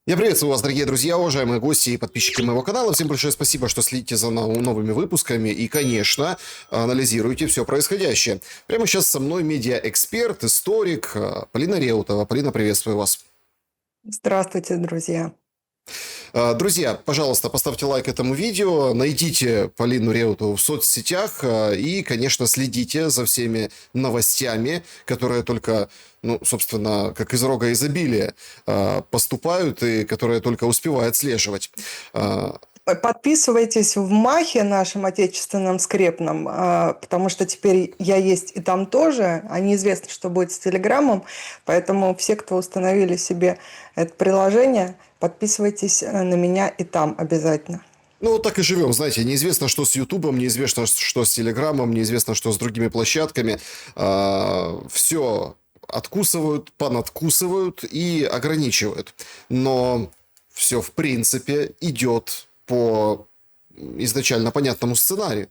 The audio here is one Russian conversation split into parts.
Я приветствую вас, дорогие друзья, уважаемые гости и подписчики моего канала. Всем большое спасибо, что следите за новыми выпусками и, конечно, анализируете все происходящее. Прямо сейчас со мной медиаэксперт, историк Полина Реутова. Полина, приветствую вас. Здравствуйте, друзья. Друзья, пожалуйста, поставьте лайк этому видео, найдите Полину Реутову в соцсетях и, конечно, следите за всеми новостями, которые только, ну, собственно, как из рога изобилия поступают и которые только успевает слеживать. Подписывайтесь в Махе, нашем отечественном скрепном, потому что теперь я есть и там тоже, а неизвестно, что будет с Телеграмом, поэтому все, кто установили себе это приложение, подписывайтесь на меня и там обязательно. Ну, вот так и живем, знаете, неизвестно, что с Ютубом, неизвестно, что с Телеграмом, неизвестно, что с другими площадками. Все откусывают, понадкусывают и ограничивают. Но все, в принципе, идет по изначально понятному сценарию.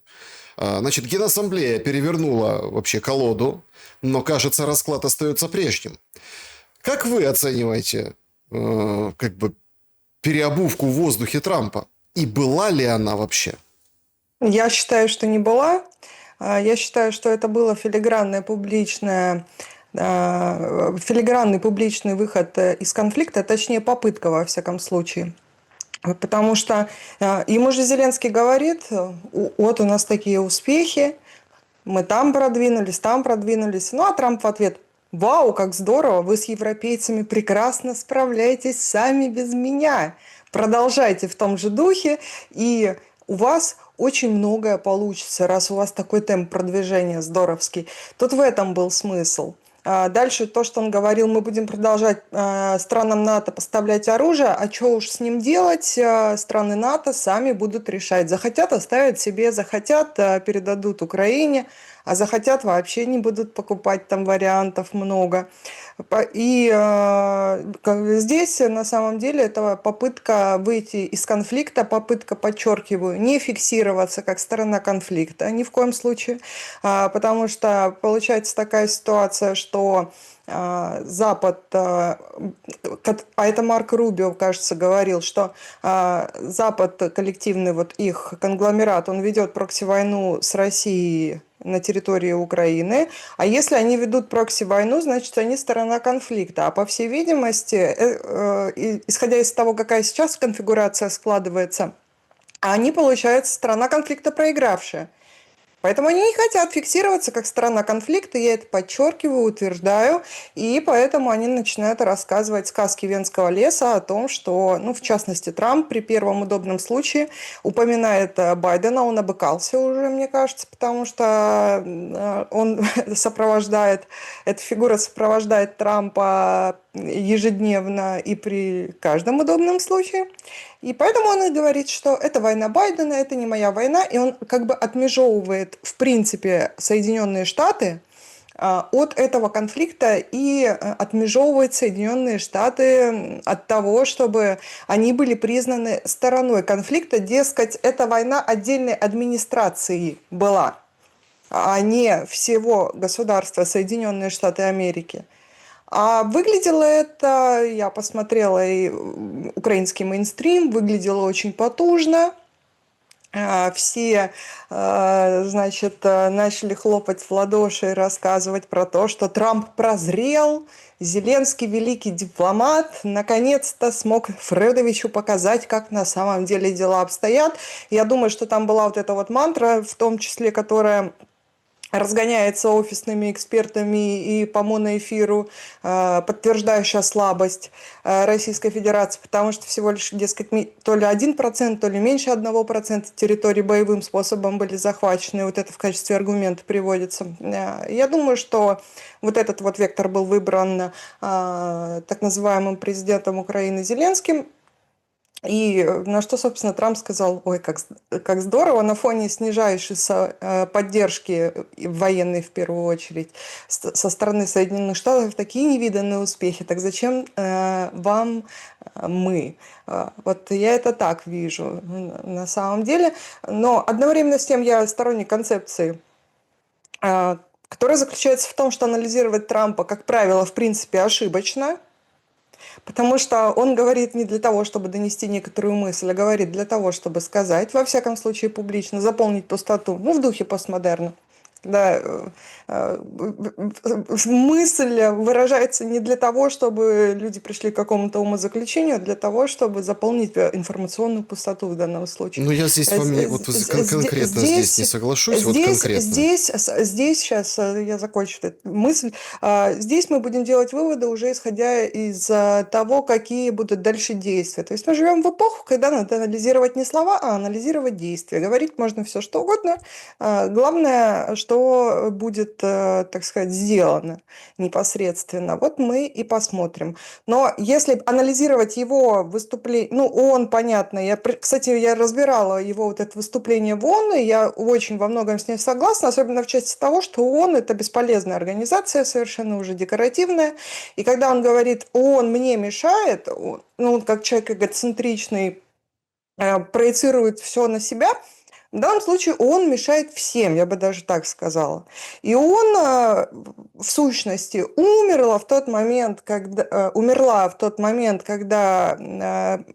Значит, Генассамблея перевернула вообще колоду, но, кажется, расклад остается прежним. Как вы оцениваете, как бы, переобувку в воздухе Трампа? И была ли она вообще? Я считаю, что не была. Я считаю, что это было филигранный публичный выход из конфликта, точнее попытка во всяком случае. Потому что ему же Зеленский говорит, вот у нас такие успехи, мы там продвинулись. Ну а Трамп в ответ: вау, как здорово, вы с европейцами прекрасно справляетесь сами без меня. Продолжайте в том же духе, и у вас очень многое получится, раз у вас такой темп продвижения здоровский. Тут в этом был смысл. Дальше то, что он говорил, мы будем продолжать странам НАТО поставлять оружие, а что уж с ним делать, страны НАТО сами будут решать. Захотят оставить себе, захотят передадут Украине, а захотят вообще не будут покупать, там вариантов много. И здесь на самом деле это попытка выйти из конфликта, попытка, подчеркиваю, не фиксироваться как сторона конфликта ни в коем случае, потому что получается такая ситуация, что Запад, а это Марк Рубио, кажется, говорил, что Запад, коллективный вот их конгломерат, он ведет прокси-войну с Россией на территории Украины, а если они ведут прокси-войну, значит, они сторона конфликта. А по всей видимости, исходя из того, какая сейчас конфигурация складывается, они, получается, сторона конфликта проигравшая. Поэтому они не хотят фиксироваться как сторона конфликта, я это подчеркиваю, утверждаю, и поэтому они начинают рассказывать сказки Венского леса о том, что, ну, в частности, Трамп при первом удобном случае упоминает Байдена, он обыкался уже, мне кажется, потому что он сопровождает, эта фигура сопровождает Трампа ежедневно и при каждом удобном случае. И поэтому он и говорит, что это война Байдена, это не моя война, и он как бы отмежевывает, в принципе, Соединенные Штаты от этого конфликта и отмежевывает Соединенные Штаты от того, чтобы они были признаны стороной конфликта, дескать, эта война отдельной администрации была, а не всего государства Соединенные Штаты Америки. А выглядело это, я посмотрела и украинский мейнстрим, выглядело очень потужно. Все, значит, начали хлопать в ладоши и рассказывать про то, что Трамп прозрел, Зеленский великий дипломат, наконец-то смог Фредовичу показать, как на самом деле дела обстоят. Я думаю, что там была вот эта вот мантра, в том числе, которая разгоняется офисными экспертами и по моноэфиру, подтверждающая слабость Российской Федерации, потому что всего лишь, дескать, то ли 1%, то ли меньше 1% территорий боевым способом были захвачены. Вот это в качестве аргумента приводится. Я думаю, что вот этот вот вектор был выбран так называемым президентом Украины Зеленским. И на что, собственно, Трамп сказал: ой, как здорово, на фоне снижающейся поддержки военной, в первую очередь, со стороны Соединенных Штатов, такие невиданные успехи, так зачем вам мы? Вот я это так вижу на самом деле. Но одновременно с тем я сторонник концепции, которая заключается в том, что анализировать Трампа, как правило, в принципе, ошибочно. Потому что он говорит не для того, чтобы донести некоторую мысль, а говорит для того, чтобы сказать, во всяком случае публично, заполнить пустоту, ну, в духе постмодерна. Когда э, мысль выражается не для того, чтобы люди пришли к какому-то умозаключению, а для того, чтобы заполнить информационную пустоту в данном случае. Ну, я здесь с вами вот конкретно здесь не соглашусь, вот конкретно. Здесь сейчас я закончу эту мысль. Здесь мы будем делать выводы уже исходя из того, какие будут дальше действия. То есть мы живем в эпоху, когда надо анализировать не слова, а анализировать действия. Говорить можно все что угодно. Главное, что будет, так сказать, сделано непосредственно. Вот мы и посмотрим. Но если анализировать его выступление, ну, ООН, понятно, кстати, я разбирала его вот это выступление в ООН, и я очень во многом с ним согласна, особенно в части того, что ООН – это бесполезная организация, совершенно уже декоративная, и когда он говорит «ООН мне мешает», ну, он как человек эгоцентричный, проецирует все на себя, в данном случае ООН мешает всем, я бы даже так сказала. И ООН, в сущности, умерла в тот момент, когда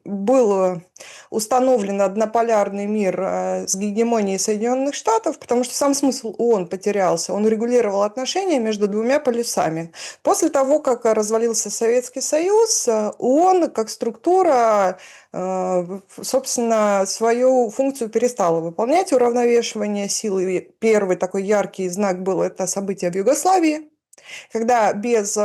был установлен однополярный мир с гегемонией Соединенных Штатов, потому что сам смысл ООН потерялся. Он регулировал отношения между двумя полюсами. После того, как развалился Советский Союз, ООН как структура, собственно, свою функцию перестала выполнять, уравновешивание силы. Первый такой яркий знак был это событие в Югославии, когда без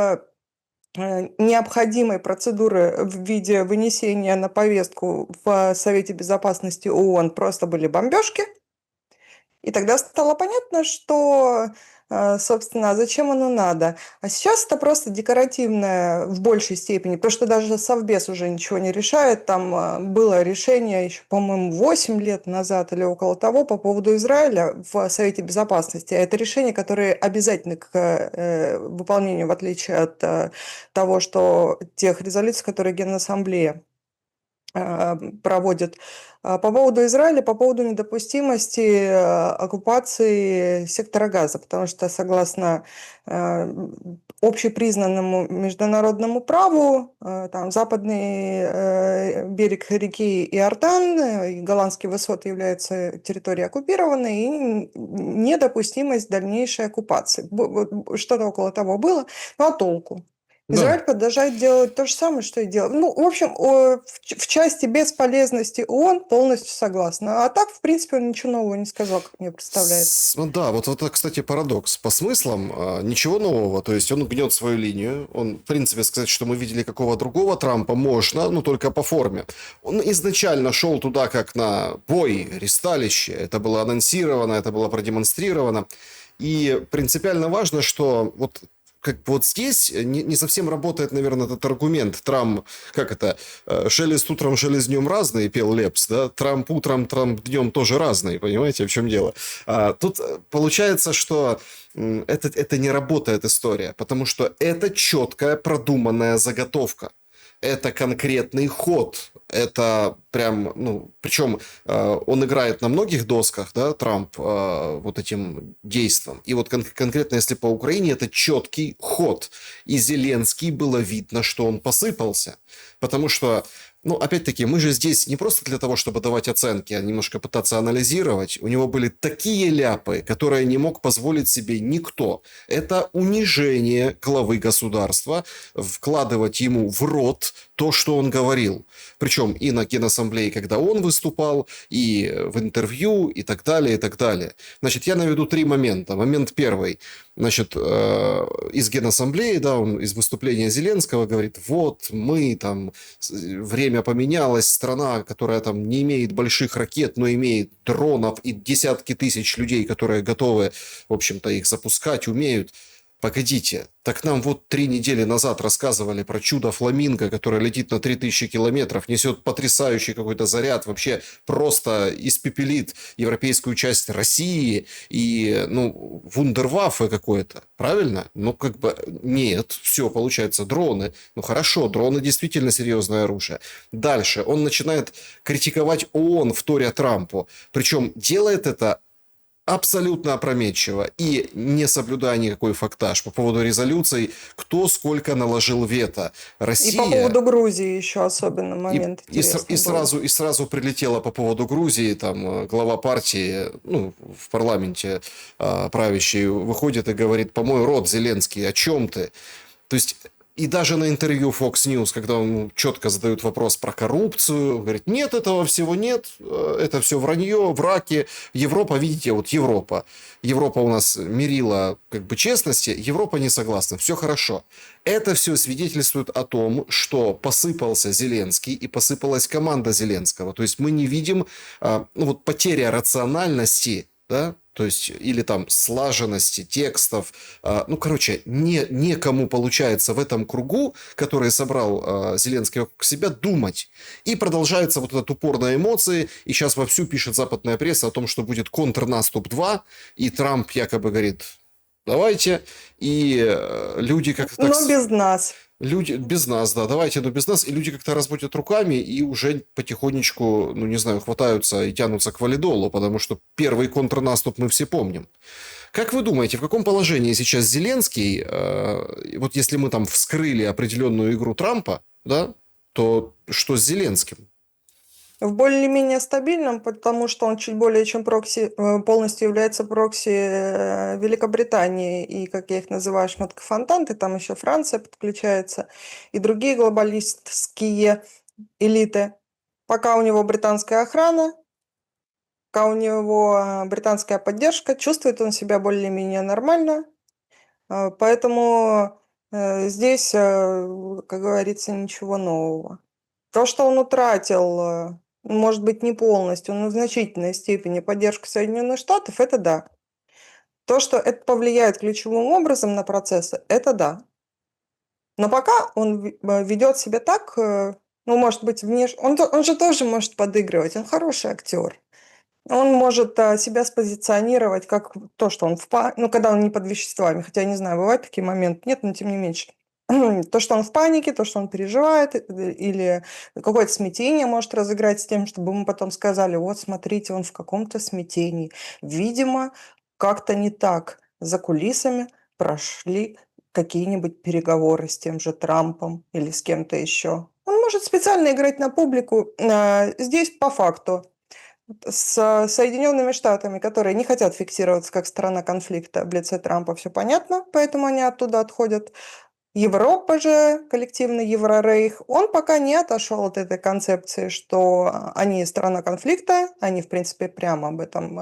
необходимой процедуры в виде вынесения на повестку в Совете Безопасности ООН просто были бомбежки. И тогда стало понятно, что, собственно, зачем оно надо. А сейчас это просто декоративное в большей степени, потому что даже Совбез уже ничего не решает. Там было решение еще, по-моему, 8 лет назад или около того по поводу Израиля в Совете Безопасности. А это решение, которое обязательно к выполнению, в отличие от того, что тех резолюций, которые Генассамблея проводит. По поводу Израиля, по поводу недопустимости оккупации сектора Газа, потому что согласно общепризнанному международному праву, там западный берег реки Иордан и Голландские высоты являются территорией оккупированной, и недопустимость дальнейшей оккупации. Что-то около того было, ну а толку? Да. Израиль продолжает делать то же самое, что и делал. Ну, в общем, в части бесполезности ООН полностью согласна. А так, в принципе, он ничего нового не сказал, как мне представляется. Ну да, вот это, кстати, парадокс. По смыслам ничего нового. То есть он гнет свою линию. Он, в принципе, сказать, что мы видели какого другого Трампа, можно, но только по форме. Он изначально шел туда как на бой, ресталище. Это было анонсировано, это было продемонстрировано. И принципиально важно, что вот как вот здесь не совсем работает, наверное, этот аргумент. Трамп, как это, шелест утром, шелест днем разный, пел Лепс, да? Трамп утром, Трамп днем тоже разный, понимаете, в чем дело? Тут получается, что это не работает история, потому что это четкая продуманная заготовка. Это конкретный ход. Это прям, ну, причем он играет на многих досках, да, Трамп, вот этим действом. И вот конкретно, если по Украине, это четкий ход. И Зеленский было видно, что он посыпался. Потому что, ну, опять-таки, мы же здесь не просто для того, чтобы давать оценки, а немножко пытаться анализировать. У него были такие ляпы, которые не мог позволить себе никто. Это унижение главы государства, вкладывать ему в рот то, что он говорил. Причем и на Генассамблее, когда он выступал, и в интервью, и так далее, и так далее. Значит, я наведу 3 момента. Момент первый. Значит, из Генассамблеи, да, он из выступления Зеленского говорит, вот, мы там, время поменялось, страна, которая там не имеет больших ракет, но имеет дронов и десятки тысяч людей, которые готовы, в общем-то, их запускать, умеют. Погодите, так нам вот 3 недели назад рассказывали про чудо фламинго, которое летит на 3000 километров, несет потрясающий какой-то заряд, вообще просто испепелит европейскую часть России и, ну, вундерваффе какое-то, правильно? Ну, как бы, нет, все, получается, дроны. Ну, хорошо, дроны действительно серьезное оружие. Дальше, он начинает критиковать ООН, вторя Трампу, причем делает это абсолютно опрометчиво и не соблюдая никакой фактаж по поводу резолюций, кто сколько наложил вето. И по Россия поводу Грузии еще особенно и, момент и, интересный был. и сразу прилетела по поводу Грузии, там глава партии, ну, в парламенте правящий выходит и говорит: «Помой рот, Зеленский, о чем ты?» То есть и даже на интервью Fox News, когда он четко задают вопрос про коррупцию, говорит: нет, этого всего нет, это все вранье, враки. Европа, видите, вот Европа. Европа у нас мерила как бы честности, Европа не согласна, все хорошо. Это все свидетельствует о том, что посыпался Зеленский и посыпалась команда Зеленского. То есть мы не видим, ну вот потеря рациональности, да, то есть, или там слаженности текстов. Ну, короче, некому получается в этом кругу, который собрал Зеленский вокруг себя, думать. И продолжается вот этот упор на эмоции, и сейчас вовсю пишет западная пресса о том, что будет контрнаступ 2, и Трамп якобы говорит: давайте, и люди как-то так... Но без нас. Люди без нас, да, давайте, но без нас. И люди как-то разводят руками и уже потихонечку, ну, не знаю, хватаются и тянутся к валидолу, потому что первый контрнаступ мы все помним. Как вы думаете, в каком положении сейчас Зеленский, вот если мы там вскрыли определенную игру Трампа, да, то что с Зеленским? В более-менее стабильном, потому что он чуть более чем прокси, полностью является прокси Великобритании и, как я их называю, шмоткофонтанты, там еще Франция подключается, и другие глобалистские элиты. Пока у него британская охрана, пока у него британская поддержка, чувствует он себя более-менее нормально, поэтому здесь, как говорится, ничего нового. То, что он утратил, может быть, не полностью, но в значительной степени поддержку Соединенных Штатов, это да. То, что это повлияет ключевым образом на процессы, это да. Но пока он ведет себя так, ну, может быть, внешне... Он же тоже может подыгрывать, он хороший актер. Он может себя спозиционировать как то, что он ну, когда он не под веществами, хотя я не знаю, бывают такие моменты, нет, но тем не меньше. То, что он в панике, то, что он переживает, или какое-то смятение может разыграть с тем, чтобы ему потом сказали: вот, смотрите, он в каком-то смятении. Видимо, как-то не так за кулисами прошли какие-нибудь переговоры с тем же Трампом или с кем-то еще. Он может специально играть на публику. Здесь по факту с Соединенными Штатами, которые не хотят фиксироваться как сторона конфликта в лице Трампа, все понятно, поэтому они оттуда отходят. Европа же, коллективный Еврорейх, он пока не отошел от этой концепции, что они страна конфликта, они, в принципе, прямо об этом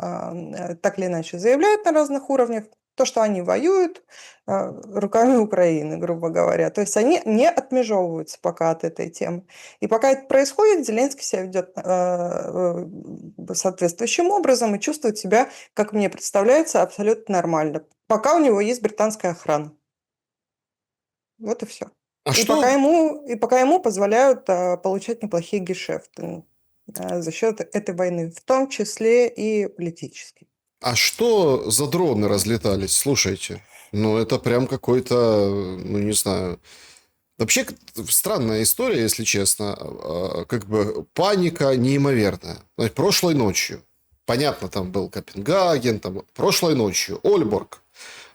так или иначе заявляют на разных уровнях, то, что они воюют руками Украины, грубо говоря. То есть они не отмежевываются пока от этой темы. И пока это происходит, Зеленский себя ведет соответствующим образом и чувствует себя, как мне представляется, абсолютно нормально. Пока у него есть британская охрана. Вот и все. А И пока что, ему позволяют получать неплохие гешефты за счет этой войны, в том числе и политической. а что за дроны разлетались? Слушайте, ну это прям какой-то, ну не знаю... Вообще странная история, если честно. Как бы паника неимоверная. Значит, прошлой ночью, понятно, там был Копенгаген, там прошлой ночью Ольборг,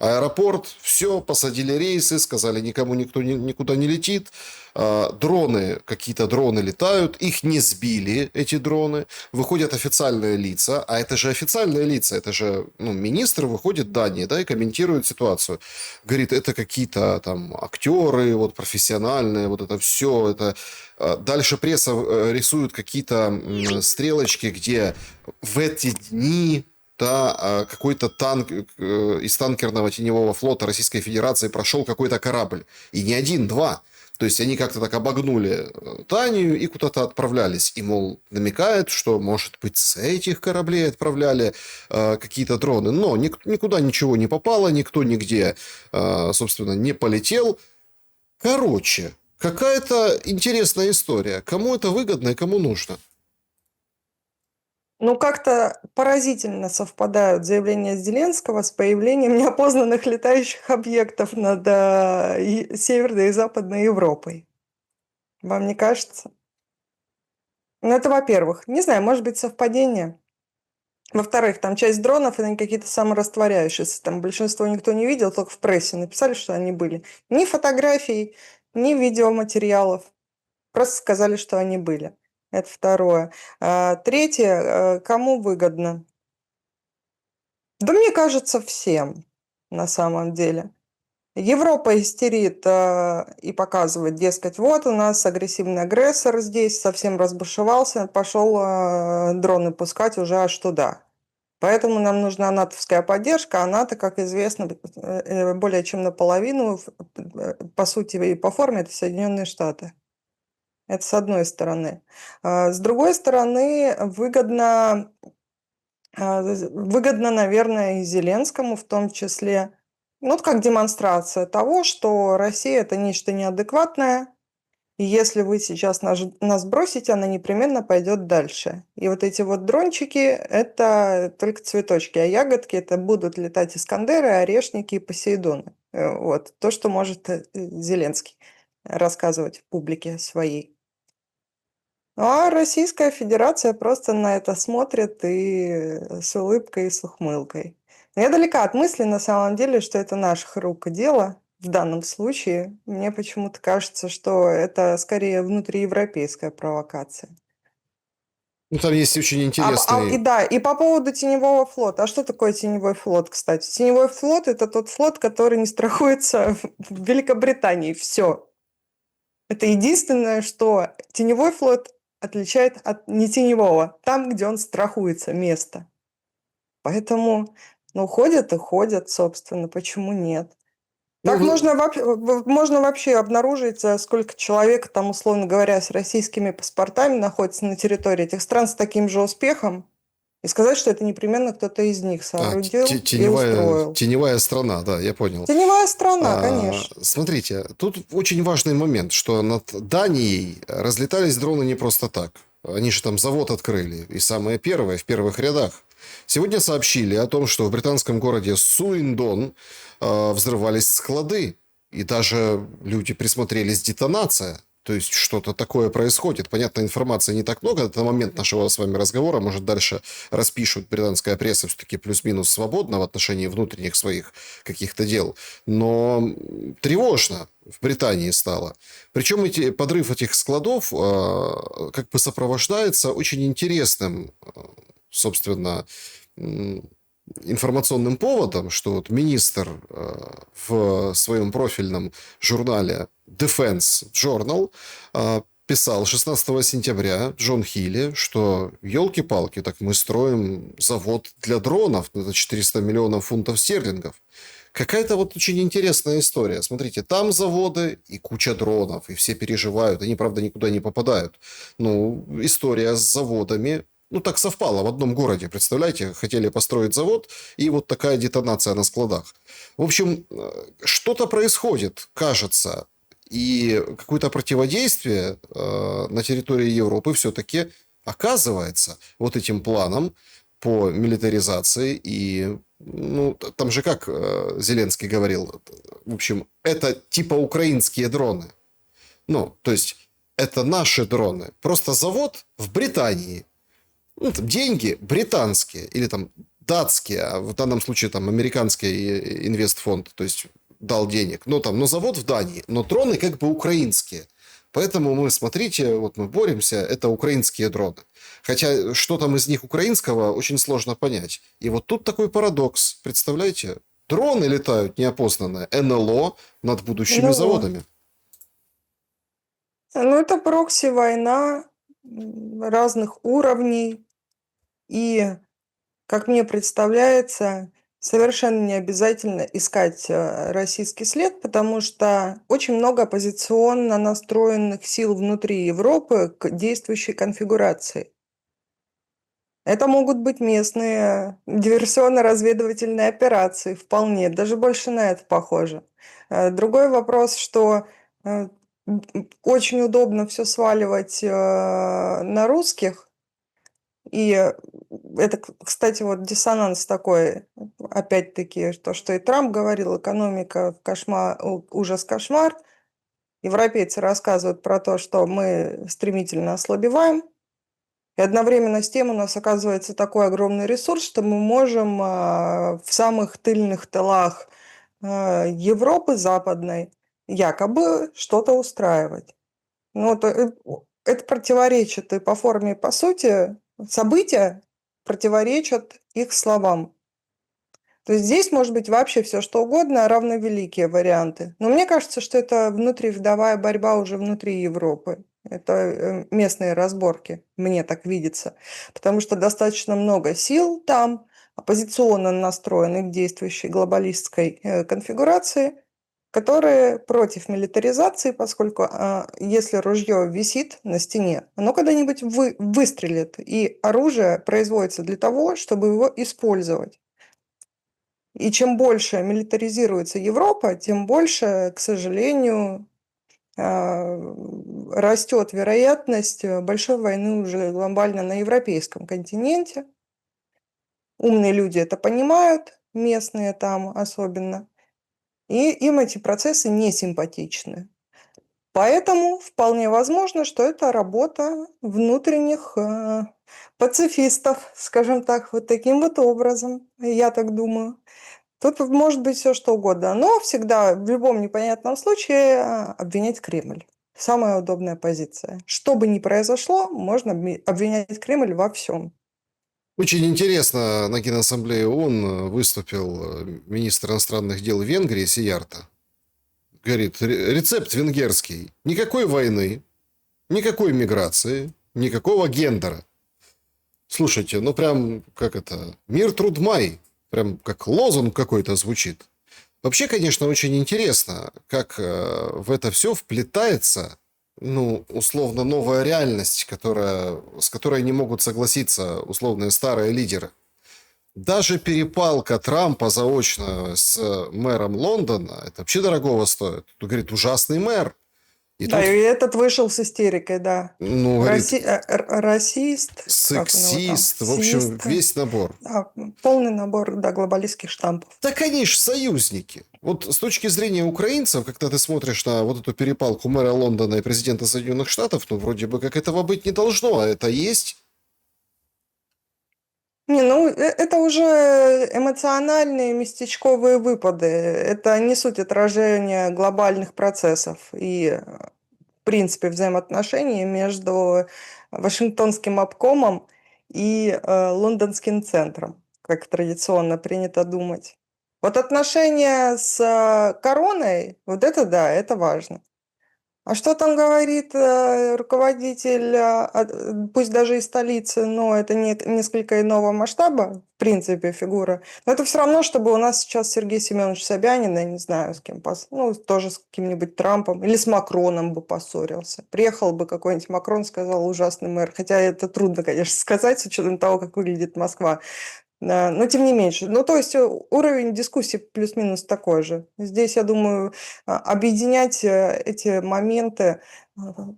аэропорт, все, посадили рейсы, сказали, никому никто никуда не летит. Дроны, какие-то дроны летают, их не сбили, эти дроны. Выходят официальные лица, а это же официальные лица, это же, ну, министр выходит Дании, да, и комментирует ситуацию. Говорит, это какие-то там актеры, вот профессиональные, вот это все, это... Дальше пресса рисует какие-то стрелочки, где в эти дни, да, какой-то танк из танкерного теневого флота Российской Федерации прошел какой-то корабль. И не один, два. То есть они как-то так обогнули Данию и куда-то отправлялись. И, мол, намекает, что, может быть, с этих кораблей отправляли какие-то дроны. Но никуда ничего не попало, никто нигде, собственно, не полетел. Короче, какая-то интересная история. Кому это выгодно и кому нужно? Ну, как-то поразительно совпадают заявления Зеленского с появлением неопознанных летающих объектов над Северной и Западной Европой. Вам не кажется? Ну, это во-первых. Не знаю, может быть, совпадение. Во-вторых, там часть дронов, они какие-то саморастворяющиеся. Там большинство никто не видел, только в прессе написали, что они были. Ни фотографий, ни видеоматериалов. Просто сказали, что они были. Это второе. Третье, кому выгодно? Да мне кажется, всем на самом деле. Европа истерит и показывает, дескать, вот у нас агрессивный агрессор здесь, совсем разбушевался, пошел дроны пускать уже аж туда. Поэтому нам нужна натовская поддержка, а НАТО, как известно, более чем наполовину, по сути и по форме, это Соединенные Штаты. Это с одной стороны. С другой стороны, выгодно, наверное, и Зеленскому в том числе, ну, вот как демонстрация того, что Россия – это нечто неадекватное, и если вы сейчас нас бросите, она непременно пойдет дальше. И вот эти вот дрончики – это только цветочки, а ягодки – это будут летать Искандеры, Орешники и Посейдоны. Вот то, что может Зеленский рассказывать публике своей. А Российская Федерация просто на это смотрит и с улыбкой, и с ухмылкой. Но я далека от мысли, на самом деле, что это наших рук дело в данном случае. Мне почему-то кажется, что это скорее внутриевропейская провокация. Ну, там есть очень И интересный... да, и по поводу теневого флота. А что такое теневой флот, кстати? Теневой флот – это тот флот, который не страхуется в Великобритании. Все. Это единственное, что теневой флот отличает от нетеневого. Там, где он страхуется, место. Поэтому, ну, ходят и ходят, собственно. Почему нет? Ну, Так можно вообще обнаружить, сколько человек, там, условно говоря, с российскими паспортами находится на территории этих стран с таким же успехом, и сказать, что это непременно кто-то из них соорудил и устроил. теневая страна, да, я понял. Теневая страна, конечно. Смотрите, тут очень важный момент, что над Данией разлетались дроны не просто так. Они же там завод открыли, и самое первое, в первых рядах. Сегодня сообщили о том, что в британском городе Суиндон взрывались склады, и даже люди присмотрелись, детонация. То есть что-то такое происходит. Понятно, информации не так много. Это момент нашего с вами разговора. Может, дальше распишут британская пресса все-таки плюс-минус свободно в отношении внутренних своих каких-то дел. Но тревожно в Британии стало. Причем подрыв этих складов как бы сопровождается очень интересным, собственно, информационным поводом, что вот министр в своем профильном журнале Defense Journal писал 16 сентября Джон Хилли, что елки-палки, так мы строим завод для дронов на 400 миллионов фунтов стерлингов. Какая-то вот очень интересная история. Смотрите, там заводы и куча дронов, и все переживают. Они, правда, никуда не попадают. Ну, история с заводами, ну, так совпало в одном городе, представляете? Хотели построить завод, и вот такая детонация на складах. В общем, что-то происходит, кажется. И какое-то противодействие на территории Европы все-таки оказывается вот этим планом по милитаризации. И, ну, там же как Зеленский говорил, в общем, это типа украинские дроны. Ну, то есть, это наши дроны. Просто завод в Британии. Ну, там деньги британские или там датские, а в данном случае там американский инвестфонд, то есть дал денег. Но завод в Дании, но дроны как бы украинские. Поэтому мы, смотрите, вот мы боремся, это украинские дроны. Хотя, что там из них украинского, очень сложно понять. И вот тут такой парадокс, представляете? Дроны летают неопознанные, НЛО над будущими НЛО. заводами. Ну, это прокси-война разных уровней. И, как мне представляется, совершенно не обязательно искать российский след, потому что очень много оппозиционно настроенных сил внутри Европы к действующей конфигурации. Это могут быть местные диверсионно-разведывательные операции, вполне, даже больше на это похоже. Другой вопрос, что очень удобно все сваливать на русских, и это, кстати, вот диссонанс такой, опять-таки, то, что и Трамп говорил, экономика в кошмар, ужас-кошмар. Европейцы рассказывают про то, что мы стремительно ослабеваем. И одновременно с тем у нас оказывается такой огромный ресурс, что мы можем в самых тыльных тылах Европы западной якобы что-то устраивать. Ну, это противоречит и по форме, и по сути. События противоречат их словам. То есть здесь может быть вообще все что угодно, равновеликие варианты. Но мне кажется, что это внутривидовая борьба уже внутри Европы. Это местные разборки, мне так видится. Потому что достаточно много сил там, оппозиционно настроенных к действующей глобалистской конфигурации, которые против милитаризации, поскольку если ружье висит на стене, оно когда-нибудь выстрелит, и оружие производится для того, чтобы его использовать. И чем больше милитаризируется Европа, тем больше, к сожалению, растет вероятность большой войны уже глобально на европейском континенте. Умные люди это понимают, местные там особенно, и им эти процессы не симпатичны. Поэтому вполне возможно, что это работа внутренних пацифистов, скажем так, вот таким вот образом, я так думаю. Тут может быть все что угодно, но всегда в любом непонятном случае обвинять Кремль. Самая удобная позиция. Что бы ни произошло, можно обвинять Кремль во всем. Очень интересно, на Генассамблее ООН выступил министр иностранных дел Венгрии Сиярто. Говорит, рецепт венгерский. Никакой войны, никакой миграции, никакого гендера. Слушайте, ну прям, как это, мир, труд, май. Прям как лозунг какой-то звучит. Вообще, конечно, очень интересно, как в это все вплетается, ну, условно, новая реальность, с которой не могут согласиться условные старые лидеры. Даже перепалка Трампа заочно с мэром Лондона, это вообще дорогого стоит. Тут, говорит, ужасный мэр. И Да, тут, и этот вышел с истерикой, да. ну, говорит, Расист, как у него там, сексист, в общем, сист, весь набор. да, полный набор, да, глобалистских штампов. Так они ж союзники. Вот с точки зрения украинцев, когда ты смотришь на вот эту перепалку мэра Лондона и президента Соединенных Штатов, ну, вроде бы как этого быть не должно, а это есть. Не, ну это уже эмоциональные местечковые выпады. Это не суть отражения глобальных процессов и, в принципе, взаимоотношений между Вашингтонским обкомом и Лондонским центром, как традиционно принято думать. Вот отношения с короной, вот это да, это важно. А что там говорит руководитель, пусть даже из столицы, но это несколько иного масштаба, в принципе, фигура. Но это все равно, чтобы у нас сейчас Сергей Семенович Собянин, я не знаю, с кем, ну, тоже с каким-нибудь Трампом или с Макроном бы поссорился. Приехал бы какой-нибудь Макрон, сказал, ужасный мэр. Хотя это трудно, конечно, сказать, с учетом того, как выглядит Москва. Да, но тем не меньше. Ну, то есть уровень дискуссии плюс-минус такой же. Здесь, я думаю, объединять эти моменты,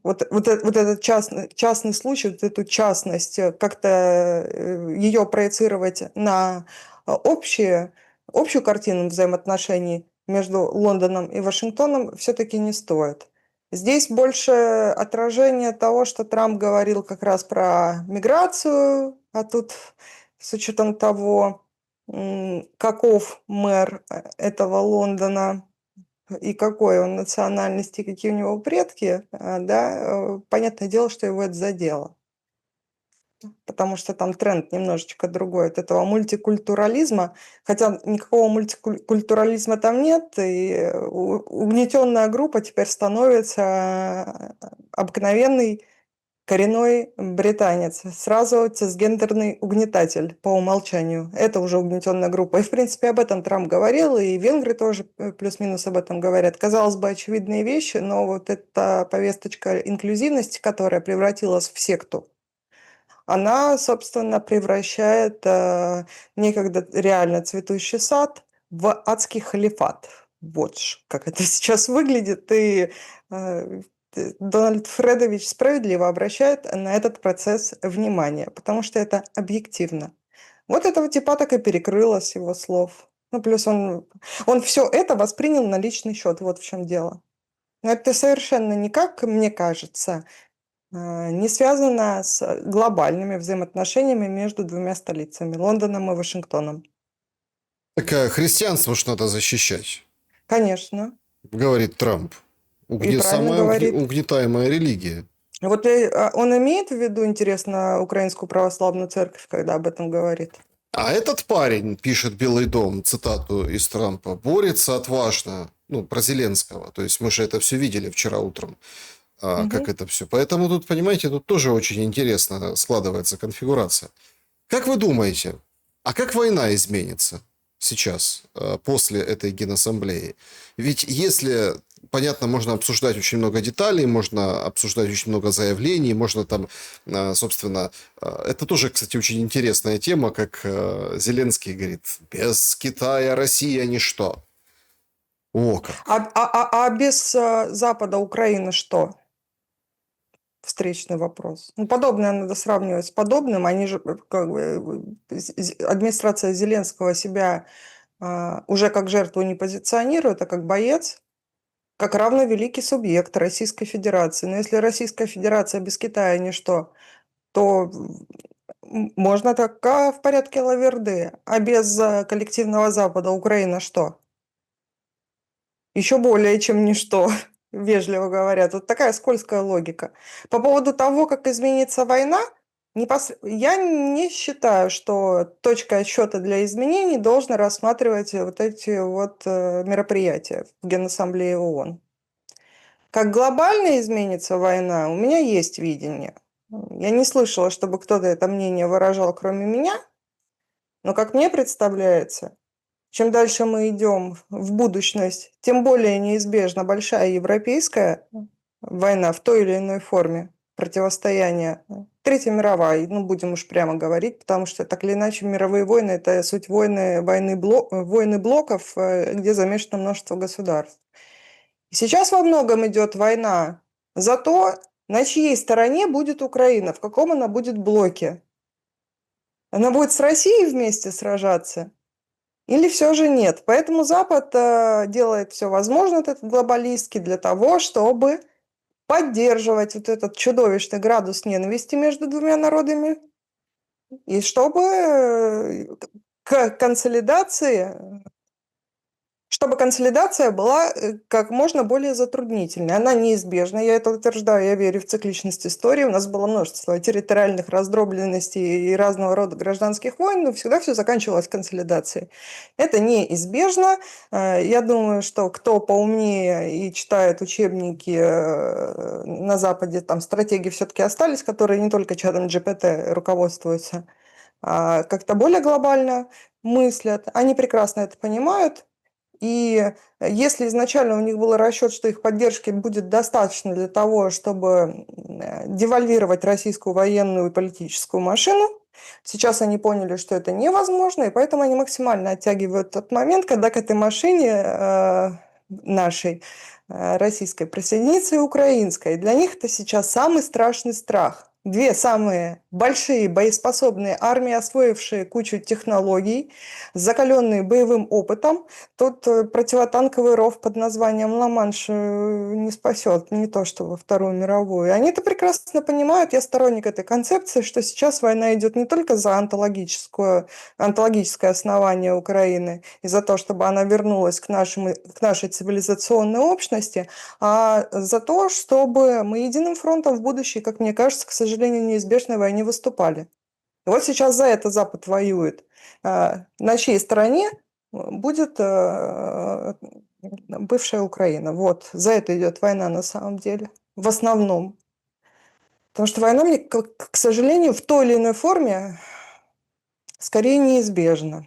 вот этот частный случай, вот эту частность, как-то ее проецировать на общую картину взаимоотношений между Лондоном и Вашингтоном все-таки не стоит. Здесь больше отражение того, что Трамп говорил как раз про миграцию, а тут с учетом того, каков мэр этого Лондона и какой он национальности, какие у него предки, да, понятное дело, что его это задело. Потому что там тренд немножечко другой от этого мультикультурализма, хотя никакого мультикультурализма там нет, и угнетенная группа теперь становится обыкновенной коренной британец, сразу цисгендерный угнетатель по умолчанию. Это уже угнетенная группа. И, в принципе, об этом Трамп говорил, и венгры тоже плюс-минус об этом говорят. Казалось бы, очевидные вещи, но вот эта повесточка инклюзивности, которая превратилась в секту, она, собственно, превращает некогда реально цветущий сад в адский халифат. Вот как это сейчас выглядит. И Дональд Фредович справедливо обращает на этот процесс внимание, потому что это объективно. Вот этого типа так и перекрыло с его слов. Ну, плюс он все это воспринял на личный счет, вот в чем дело. Но это совершенно не как, мне кажется, не связана с глобальными взаимоотношениями между двумя столицами, Лондоном и Вашингтоном. Так христианство ж надо защищать, Конечно, говорит Трамп. и правильно Самая говорит. угнетаемая религия. Вот он имеет в виду, интересно, Украинскую православную церковь, когда об этом говорит? А этот парень, пишет Белый дом, цитату из Трампа, борется отважно, ну, про Зеленского. То есть мы же это все видели вчера утром, как Мгм. это все. Поэтому тут, понимаете, тут тоже очень интересно складывается конфигурация. Как вы думаете, а как война изменится сейчас, после этой Генассамблеи? Ведь если, понятно, можно обсуждать очень много деталей, можно обсуждать очень много заявлений, можно там, собственно, это тоже, кстати, очень интересная тема, как Зеленский говорит, без Китая Россия ничто. О А, как! а без Запада Украины что? Встречный вопрос. Ну, подобное надо сравнивать с подобным. Они же, как бы, администрация Зеленского себя уже как жертву не позиционирует, а как боец, как равновеликий субъект Российской Федерации. Но если Российская Федерация без Китая ничто, то можно так в порядке лаверды. А без коллективного Запада Украина что? Еще более чем ничто, вежливо говоря. Тут такая скользкая логика. По поводу того, как изменится война, я не считаю, что точкой отсчета для изменений должно рассматривать вот эти вот мероприятия в Генассамблее ООН. Как глобально изменится война, у меня есть видение. Я не слышала, чтобы кто-то это мнение выражал, кроме меня, но как мне представляется, чем дальше мы идем в будущность, тем более неизбежна большая европейская война в той или иной форме противостояния. Третья мировая, ну будем уж прямо говорить, потому что так или иначе мировые войны – это суть войны блоков, где замешано множество государств. И сейчас во многом идет война за то, на чьей стороне будет Украина, в каком она будет блоке. Она будет с Россией вместе сражаться или все же нет? Поэтому Запад делает все возможное, этот глобалистский, для того, чтобы поддерживать вот этот чудовищный градус ненависти между двумя народами и чтобы к консолидации чтобы консолидация была как можно более затруднительной. Она неизбежна, я это утверждаю, я верю в цикличность истории. У нас было множество территориальных раздробленностей и разного рода гражданских войн, но всегда все заканчивалось консолидацией. Это неизбежно. Я думаю, что кто поумнее и читает учебники на Западе, там стратегии все-таки остались, которые не только чатом GPT руководствуются, а как-то более глобально мыслят. Они прекрасно это понимают. И если изначально у них был расчет, что их поддержки будет достаточно для того, чтобы девальвировать российскую военную и политическую машину, сейчас они поняли, что это невозможно, и поэтому они максимально оттягивают тот момент, когда к этой машине нашей российской присоединится и украинская. И для них это сейчас самый страшный страх. Две самые большие боеспособные армии, освоившие кучу технологий, закаленные боевым опытом. Тут противотанковый ров под названием Ла-Манш не спасет, не то что во Вторую мировую. И они это прекрасно понимают. Я сторонник этой концепции, что сейчас война идет не только за онтологическое основание Украины и за то, чтобы она вернулась к нашей цивилизационной общности, а за то, чтобы мы единым фронтом в будущее, как мне кажется, к сожалению, неизбежной войне выступали. И вот сейчас за это Запад воюет. На чьей стороне будет бывшая Украина. Вот, за это идет война на самом деле, в основном. Потому что война, мне, к сожалению, в той или иной форме скорее неизбежна.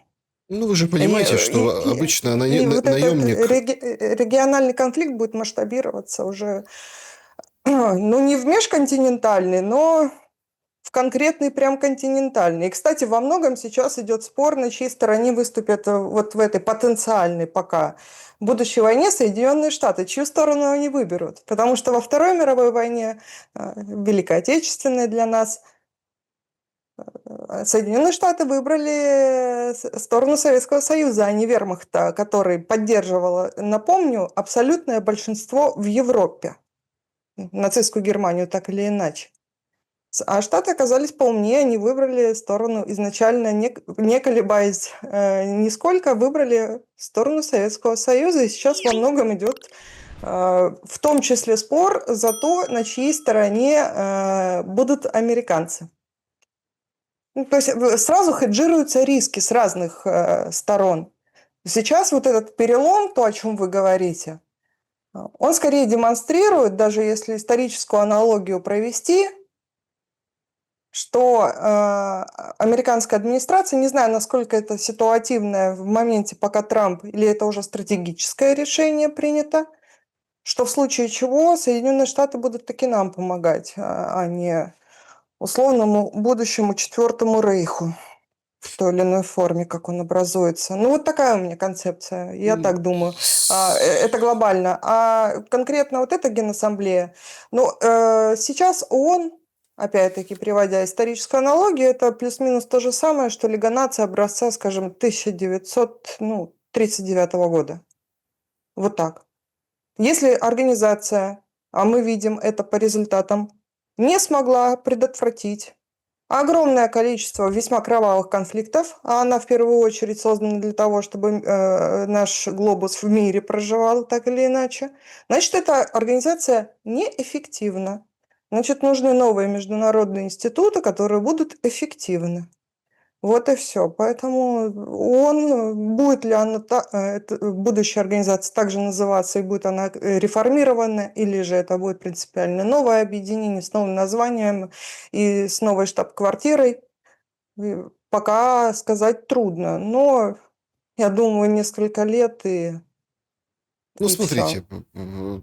Ну, вы же И, понимаете, и, что обычно и вот этот наемник. региональный конфликт будет масштабироваться уже, ну, не в межконтинентальный, но в конкретный прям континентальный. И, кстати, во многом сейчас идет спор, на чьей стороне выступят вот в этой потенциальной пока будущей войне Соединенные Штаты, чью сторону они выберут. Потому что во Второй мировой войне, Великой Отечественной для нас, Соединенные Штаты выбрали сторону Советского Союза, а не вермахта, который поддерживало, напомню, абсолютное большинство в Европе. Нацистскую Германию так или иначе. А Штаты оказались поумнее, они выбрали сторону изначально, не колебаясь нисколько, выбрали сторону Советского Союза, и сейчас во многом идет в том числе спор за то, на чьей стороне будут американцы. Ну, то есть сразу хеджируются риски с разных сторон. Сейчас вот этот перелом, то, о чем вы говорите, он скорее демонстрирует, даже если историческую аналогию провести, что американская администрация, не знаю, насколько это ситуативное в моменте, пока Трамп, или это уже стратегическое решение принято, что в случае чего Соединенные Штаты будут таки нам помогать, а не условному будущему Четвертому Рейху в той или иной форме, как он образуется. Ну, вот такая у меня концепция, я так думаю. Это глобально. А конкретно вот эта Генассамблея, ну, сейчас ООН, опять-таки, приводя историческую аналогию, это плюс-минус то же самое, что Лига наций образца, скажем, 1939 года. Вот так. Если организация, а мы видим это по результатам, не смогла предотвратить огромное количество весьма кровавых конфликтов, а она в первую очередь создана для того, чтобы наш глобус в мире проживал так или иначе, значит, эта организация неэффективна. Значит, нужны новые международные институты, которые будут эффективны. Вот и все. Поэтому будет ли она, будущая организация также называться, и будет она реформирована, или же это будет принципиально новое объединение с новым названием и с новой штаб-квартирой, пока сказать трудно. Но, я думаю, несколько лет Ну, и все. смотрите,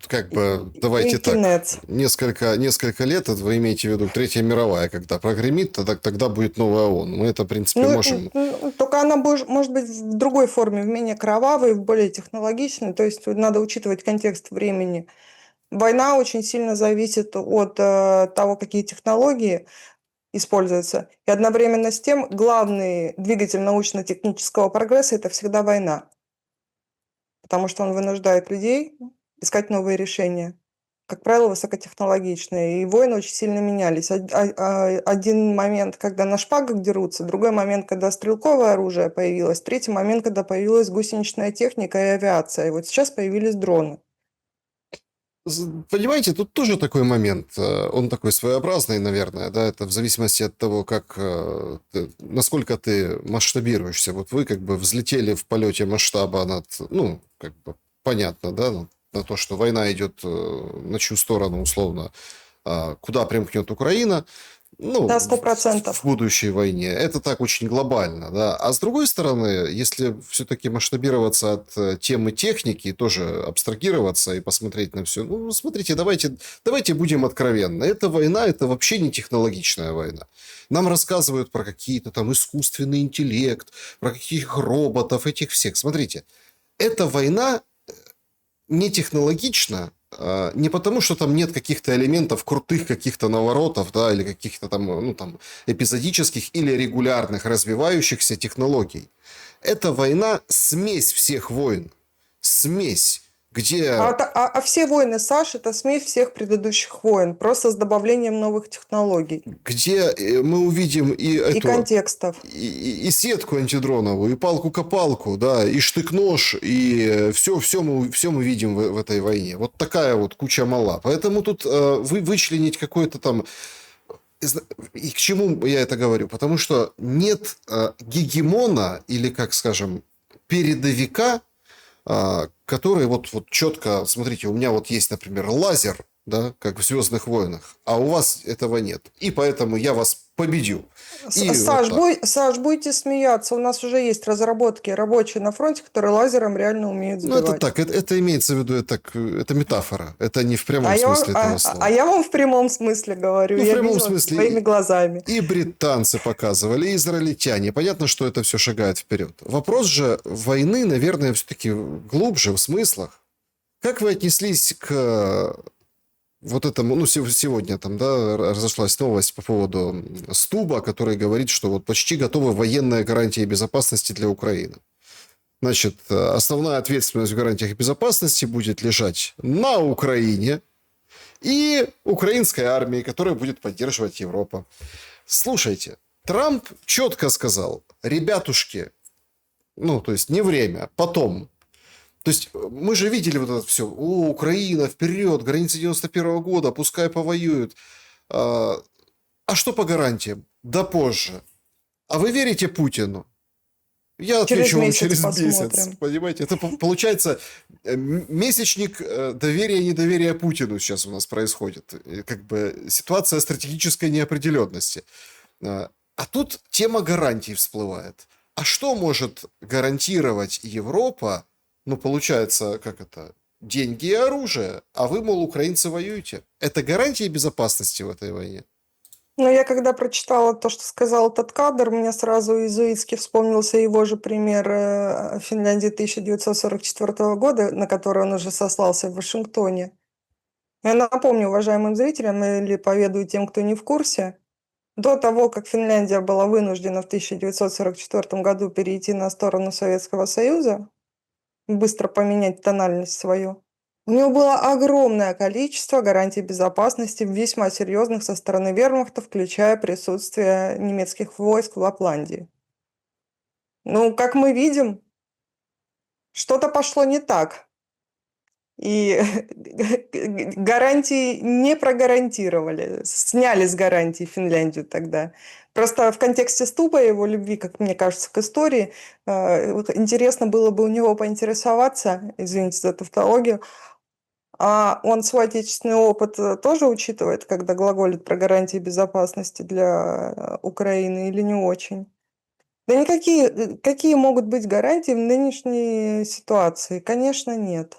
как бы, давайте И так, конец. несколько лет, это вы имеете в виду Третья мировая, когда прогремит, тогда будет новая ООН. Мы это, в принципе, можем... Только она может быть в другой форме, в менее кровавой, в более технологичной. То есть надо учитывать контекст времени. Война очень сильно зависит от того, какие технологии используются. И одновременно с тем главный двигатель научно-технического прогресса – это всегда война. Потому что он вынуждает людей искать новые решения. Как правило, высокотехнологичные. И войны очень сильно менялись. Один момент, когда на шпагах дерутся, другой момент, когда стрелковое оружие появилось, третий момент, когда появилась гусеничная техника и авиация. И вот сейчас появились дроны. Понимаете, тут тоже такой момент, он такой своеобразный, наверное, да, это в зависимости от того, насколько ты масштабируешься. Вот вы как бы взлетели в полете масштаба над, ну, как бы понятно, да, на то, что война идет на чью сторону, условно, куда примкнет Украина, ну, Да, в 100%. будущей войне. Это так очень глобально, да. А с другой стороны, если все-таки масштабироваться от темы техники, и тоже абстрагироваться и посмотреть на все, ну, смотрите, давайте будем откровенны. Эта война, это вообще не технологичная война. Нам рассказывают про какие-то там искусственный интеллект, про каких роботов, этих всех. Смотрите, эта война не технологична, не потому, что там нет каких-то элементов, крутых каких-то наворотов, да, или каких-то там, ну, там, эпизодических или регулярных развивающихся технологий. Это война смесь всех войн. Смесь, где Все войны, Саш, это смесь всех предыдущих войн, просто с добавлением новых технологий мы увидим и и эту контекстов. и сетку антидроновую, и палку-копалку, да, и штык-нож, и все мы видим в этой войне. Вот такая вот куча мала. Поэтому тут вычленить какой-то там... И к чему я это говорю? Потому что нет гегемона или, как скажем, передовика, который вот четко, смотрите, у меня вот есть, например, лазер, да, как в «Звездных войнах», а у вас этого нет. И поэтому я вас победю. И Саш, вот так. Саш, будете смеяться, у нас уже есть разработки рабочие на фронте, которые лазером реально умеют Ну, это сбивать. так, это имеется в виду, это метафора. Это не в прямом А я, смысле этого а слова. я вам в прямом смысле говорю, Ну, в я прямом видела смысле своими глазами. и британцы показывали, и израильтяне. Понятно, что это все шагает вперед. Вопрос же войны, наверное, все-таки глубже в смыслах. Как вы отнеслись к вот этому, ну, сегодня там, да, разошлась новость по поводу Стуба, который говорит, что вот почти готовы военные гарантии безопасности для Украины. Значит, основная ответственность в гарантиях безопасности будет лежать на Украине, и украинской армией, которая будет поддерживать Европа. Слушайте, Трамп четко сказал, ребятушки, ну, то есть не время, потом. То есть мы же видели вот это все. О, Украина, вперед, границы 91 года, пускай повоюют. А что по гарантиям? Да позже. А вы верите Путину? Я Через отвечу вам месяц через месяц. посмотрим. Понимаете? Это получается месячник доверия и недоверия Путину сейчас у нас происходит. Как бы ситуация стратегической неопределенности. А тут тема гарантий всплывает. А что может гарантировать Европа? Ну, получается, как это? Деньги и оружие. А вы, мол, украинцы воюете. Это гарантия безопасности в этой войне? Но я когда прочитала то, что сказал этот кадр, мне сразу иезуитски вспомнился его же пример Финляндии 1944 года, на который он уже сослался в Вашингтоне. Я напомню уважаемым зрителям или поведаю тем, кто не в курсе, до того, как Финляндия была вынуждена в 1944 году перейти на сторону Советского Союза, быстро поменять тональность свою, у него было огромное количество гарантий безопасности, весьма серьезных со стороны вермахта, включая присутствие немецких войск в Лапландии. Ну, как мы видим, что-то пошло не так. И гарантии не прогарантировали, сняли с гарантии Финляндию тогда. Просто в контексте Ступа и его любви, как мне кажется, к истории, интересно было бы у него поинтересоваться, извините за тавтологию, а он свой отечественный опыт тоже учитывает, когда глаголит про гарантии безопасности для Украины или не очень? Да никакие, какие могут быть гарантии в нынешней ситуации? Конечно, нет.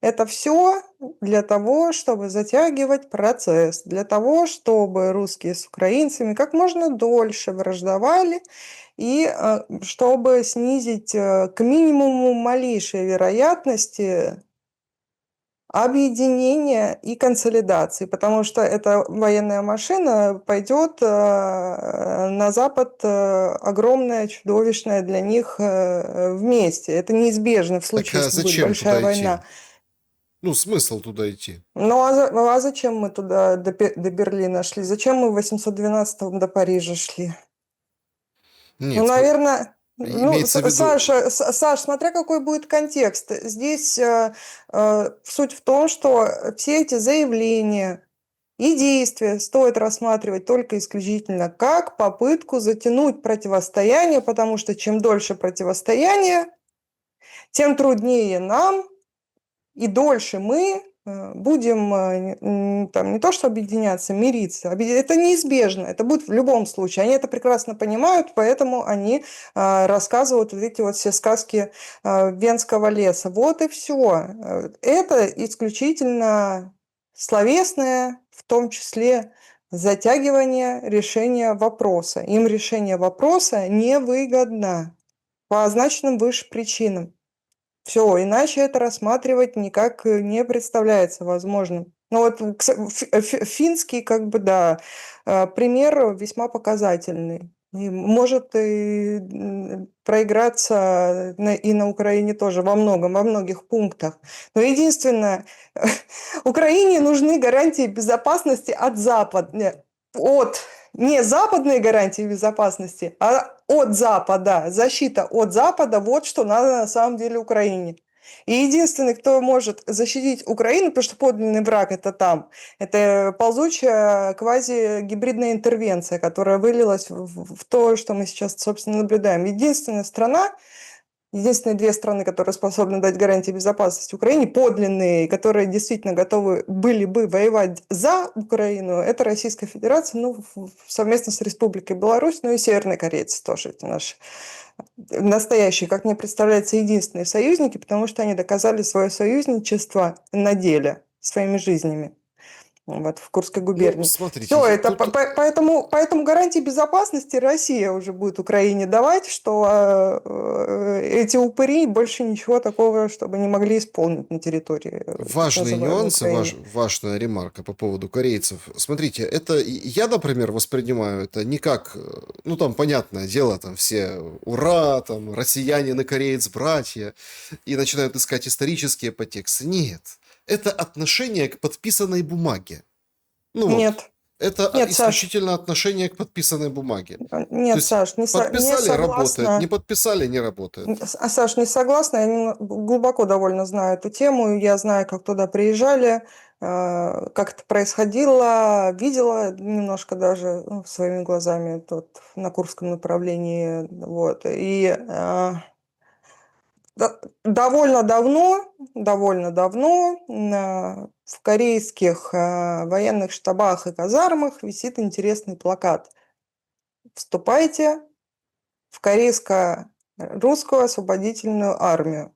Это все для того, чтобы затягивать процесс, для того, чтобы русские с украинцами как можно дольше враждовали и чтобы снизить к минимуму малейшей вероятности объединения и консолидации, потому что эта военная машина пойдет на Запад огромная, чудовищная для них вместе. Это неизбежно в Так случае, а если будет зачем большая туда идти? война. Ну, смысл туда идти? Ну а зачем мы туда до Берлина шли? Зачем мы в 812-м до Парижа шли? Ну, Нет, наверное, ну, имеется в виду... Саша, Саш, смотря какой будет контекст. Здесь суть в том, что все эти заявления и действия стоит рассматривать только исключительно как попытку затянуть противостояние, потому что чем дольше противостояние, тем труднее нам и дольше мы будем там не то что объединяться, мириться. Это неизбежно, это будет в любом случае. Они это прекрасно понимают, поэтому они рассказывают вот эти вот все сказки Венского леса. Вот и все. Это исключительно словесное, в том числе затягивание решения вопроса. Им решение вопроса невыгодно по означенным выше причинам. Все, иначе это рассматривать никак не представляется возможным. Ну вот финский, как бы, да, пример весьма показательный. И может и проиграться и на Украине тоже во многих пунктах. Но единственное, Украине нужны гарантии безопасности от Запада, от не западные гарантии безопасности, а от Запада, защита от Запада, вот что надо на самом деле Украине. И единственный, кто может защитить Украину, потому что подлинный враг это там, это ползучая квази-гибридная интервенция, которая вылилась в то, что мы сейчас, собственно, наблюдаем. Единственная страна, единственные две страны, которые способны дать гарантии безопасности Украине, подлинные, которые действительно готовы были бы воевать за Украину, это Российская Федерация, ну, совместно с Республикой Беларусь, ну и северные корейцы тоже, это наши настоящие, как мне представляется, единственные союзники, потому что они доказали свое союзничество на деле своими жизнями. Вот, в Курской Ну, губернии. смотрите, Все, это тут... поэтому гарантии безопасности Россия уже будет Украине давать, что эти упыри больше ничего такого, чтобы не могли исполнить на территории так Важные называемой нюансы, Украины. важная ремарка по поводу корейцев. Смотрите, это я, например, воспринимаю это не как, ну там понятное дело, там все ура, там россиянин и кореец братья, и начинают искать исторические подтексты. Нет, это отношение к подписанной бумаге. Ну вот, Нет, это нет, Саш, исключительно отношение к подписанной бумаге. То нет, есть Саш, не подписали — работает, не согласна. подписали — не работает. Саш, не согласна, я глубоко довольно знаю эту тему, я знаю, как туда приезжали, как это происходило, видела немножко даже своими глазами тут на Курском направлении, вот, и довольно давно в корейских военных штабах и казармах висит интересный плакат: «Вступайте в корейско-русскую освободительную армию».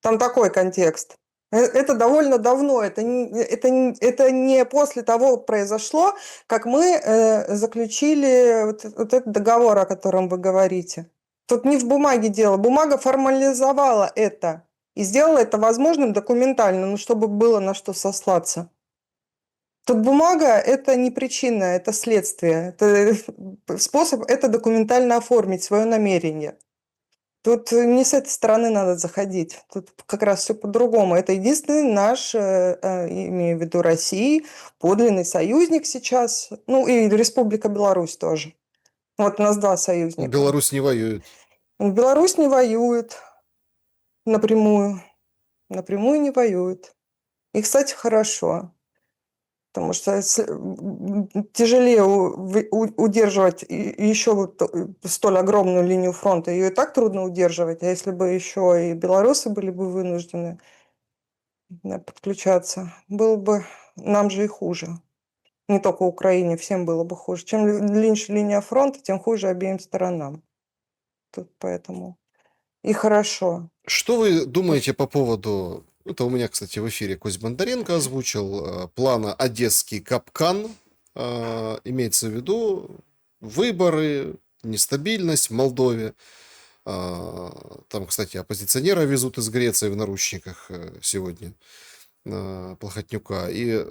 Там такой контекст. Это довольно давно, это не после того произошло, как мы заключили вот этот договор, о котором вы говорите. Тут не в бумаге дело. Бумага формализовала это и сделала это возможным документально, ну, чтобы было на что сослаться. Тут бумага – это не причина, это следствие. Это способ это документально оформить, свое намерение. Тут не с этой стороны надо заходить. Тут как раз все по-другому. Это единственный наш, имею в виду России, подлинный союзник сейчас. Ну и Республика Беларусь тоже. Вот у нас два союзника. Беларусь не воюет. Беларусь не воюет напрямую. Напрямую не воюет. И, кстати, хорошо. Потому что тяжелее удерживать еще вот столь огромную линию фронта. Ее и так трудно удерживать. А если бы еще и белорусы были бы вынуждены подключаться, было бы нам же и хуже. Не только Украине, всем было бы хуже. Чем длиннее линия фронта, тем хуже обеим сторонам. Тут поэтому и хорошо. Что вы думаете по поводу, это у меня, кстати, в эфире Кость Бондаренко озвучил, плана «Одесский капкан», имеется в виду выборы, нестабильность в Молдове. Там, кстати, оппозиционера везут из Греции в наручниках сегодня, Плохотнюка. И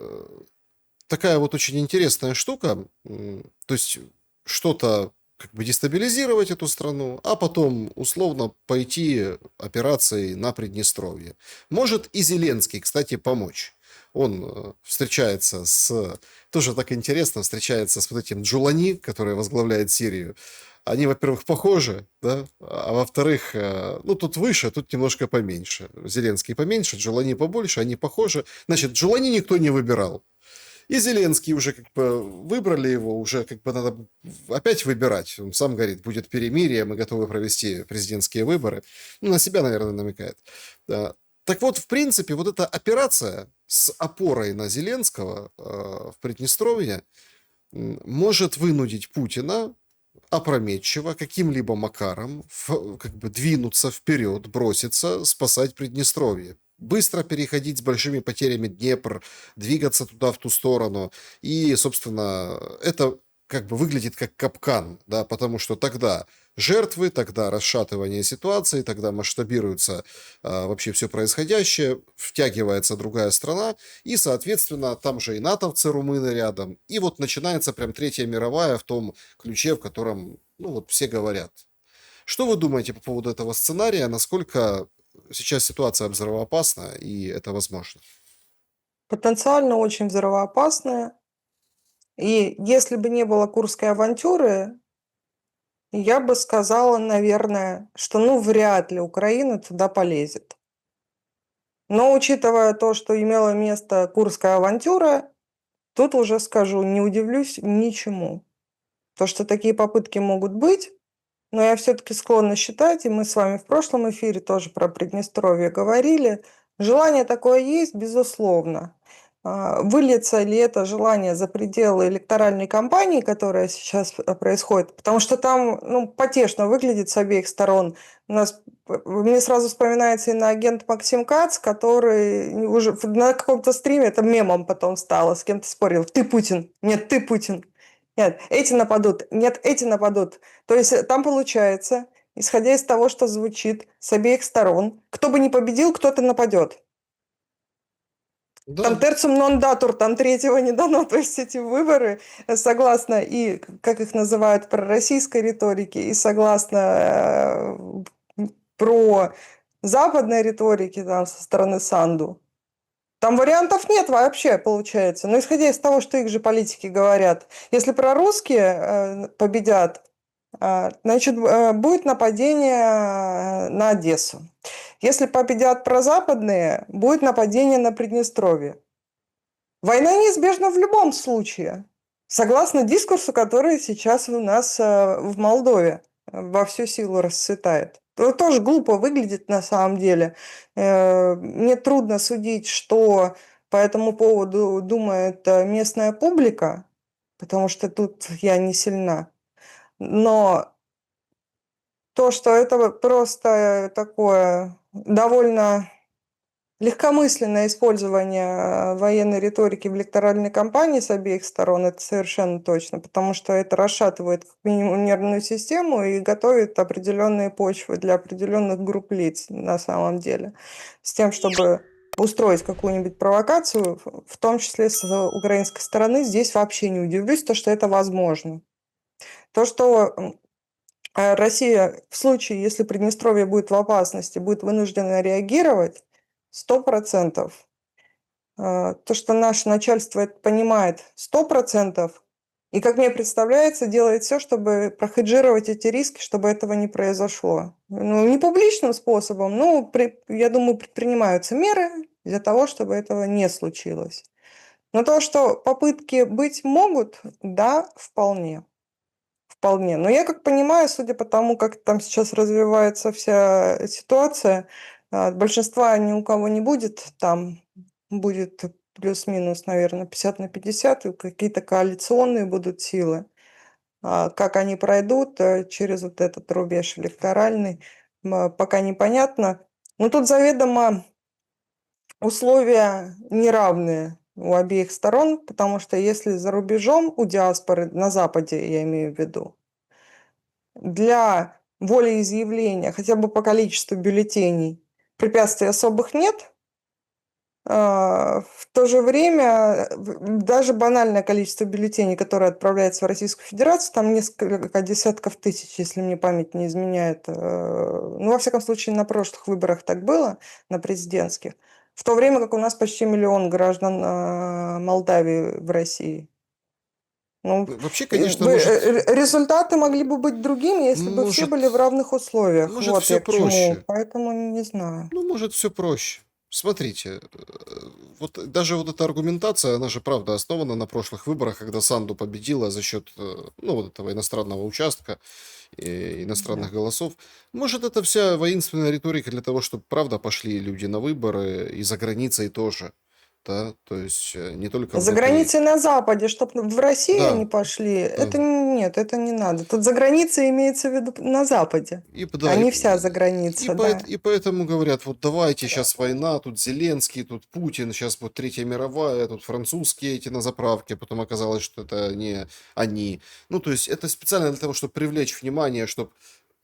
такая вот очень интересная штука, то есть что-то как бы дестабилизировать эту страну, а потом условно пойти операцией на Приднестровье. Может и Зеленский, кстати, помочь. Он встречается с... Тоже так интересно, встречается с вот этим Джулани, который возглавляет Сирию. Они, во-первых, похожи, да, а во-вторых, ну, тут выше, тут немножко поменьше. Зеленский поменьше, Джулани побольше, они похожи. Значит, Джулани никто не выбирал. И Зеленский уже как бы выбрали его, уже как бы надо опять выбирать. Он сам говорит, будет перемирие, мы готовы провести президентские выборы. Ну, на себя, наверное, намекает. Да. Так вот, в принципе, вот эта операция с опорой на Зеленского в Приднестровье может вынудить Путина опрометчиво каким-либо макаром как бы двинуться вперед, броситься, спасать Приднестровье. Быстро переходить с большими потерями Днепр, двигаться туда, в ту сторону. И, собственно, это как бы выглядит как капкан, да, потому что тогда жертвы, тогда расшатывание ситуации, тогда масштабируется вообще все происходящее, втягивается другая страна, и, соответственно, там же и натовцы, румыны рядом, и вот начинается прям Третья мировая в том ключе, в котором, ну, вот все говорят. Что вы думаете по поводу этого сценария? Насколько сейчас ситуация взрывоопасна, и это возможно? Потенциально очень взрывоопасная. И если бы не было Курской авантюры, я бы сказала, наверное, что ну вряд ли Украина туда полезет. Но учитывая то, что имела место Курская авантюра, тут уже скажу, не удивлюсь ничему. То, что такие попытки могут быть, но я все-таки склонна считать, и мы с вами в прошлом эфире тоже про Приднестровье говорили, желание такое есть, безусловно. Выльется ли это желание за пределы электоральной кампании, которая сейчас происходит, потому что там ну, потешно выглядит с обеих сторон. Мне сразу вспоминается иноагент Максим Кац, который уже на каком-то стриме, это мемом потом стало, с кем-то спорил. Ты Путин, нет, ты Путин. Нет, эти нападут, нет, эти нападут. То есть там получается, исходя из того, что звучит с обеих сторон, кто бы ни победил, кто-то нападет. Там Да, терцум нон датур, там третьего не дано. То есть эти выборы, согласно и, как их называют, пророссийской риторике, и согласно про западной риторике там, со стороны Санду, Там вариантов нет вообще, получается. Но исходя из того, что их же политики говорят, если прорусские победят, значит, будет нападение на Одессу. Если победят прозападные, будет нападение на Приднестровье. Война неизбежна в любом случае, согласно дискурсу, который сейчас у нас в Молдове во всю силу расцветает. Это тоже глупо выглядит на самом деле. Мне трудно судить, что по этому поводу думает местная публика, потому что тут я не сильна. Но то, что это просто такое довольно легкомысленное использование военной риторики в электоральной кампании с обеих сторон, это совершенно точно, потому что это расшатывает как минимум нервную систему и готовит определенные почвы для определенных групп лиц на самом деле, с тем, чтобы устроить какую-нибудь провокацию, в том числе с украинской стороны. Здесь вообще не удивлюсь, то, что это возможно. То, что Россия в случае, если Приднестровье будет в опасности, будет вынуждена реагировать, 100%. То, что наше начальство это понимает, 100%. И, как мне представляется, делает все, чтобы прохеджировать эти риски, чтобы этого не произошло. Ну, не публичным способом, но, я думаю, предпринимаются меры для того, чтобы этого не случилось. Но то, что попытки быть могут, да, вполне. Вполне. Но я как понимаю, судя по тому, как там сейчас развивается вся ситуация, большинства ни у кого не будет. Там будет плюс-минус, наверное, 50/50, и какие-то коалиционные будут силы. Как они пройдут через вот этот рубеж электоральный, пока непонятно. Но тут заведомо условия неравные у обеих сторон, потому что если за рубежом у диаспоры, на Западе я имею в виду, для волеизъявления хотя бы по количеству бюллетеней препятствий особых нет, в то же время даже банальное количество бюллетеней, которые отправляются в Российскую Федерацию, там несколько десятков тысяч, если мне память не изменяет. Ну, во всяком случае, на прошлых выборах так было, на президентских. В то время как у нас почти 1 000 000 граждан Молдавии в России. Ну, Вообще, конечно, может, результаты могли бы быть другими, если бы все были в может, равных условиях. может Вот все я к чему. проще. Поэтому не знаю. Ну, может, все проще. Смотрите, вот даже вот эта аргументация, она же правда основана на прошлых выборах, когда Санду победила за счет, ну, вот этого иностранного участка, Да. иностранных голосов. Может, это вся воинственная риторика для того, чтобы правда пошли люди на выборы и за границей тоже, да, то есть не только За внутри. границей на Западе, чтобы в Россию они Да, пошли, да. это нет, это не надо. Тут за границей имеется в виду на Западе, Да, а не вся за граница, да. и поэтому говорят, вот давайте сейчас война, тут Зеленский, тут Путин, сейчас будет Третья мировая, тут французские эти на заправке, потом оказалось, что это не они. Ну, то есть это специально для того, чтобы привлечь внимание, чтобы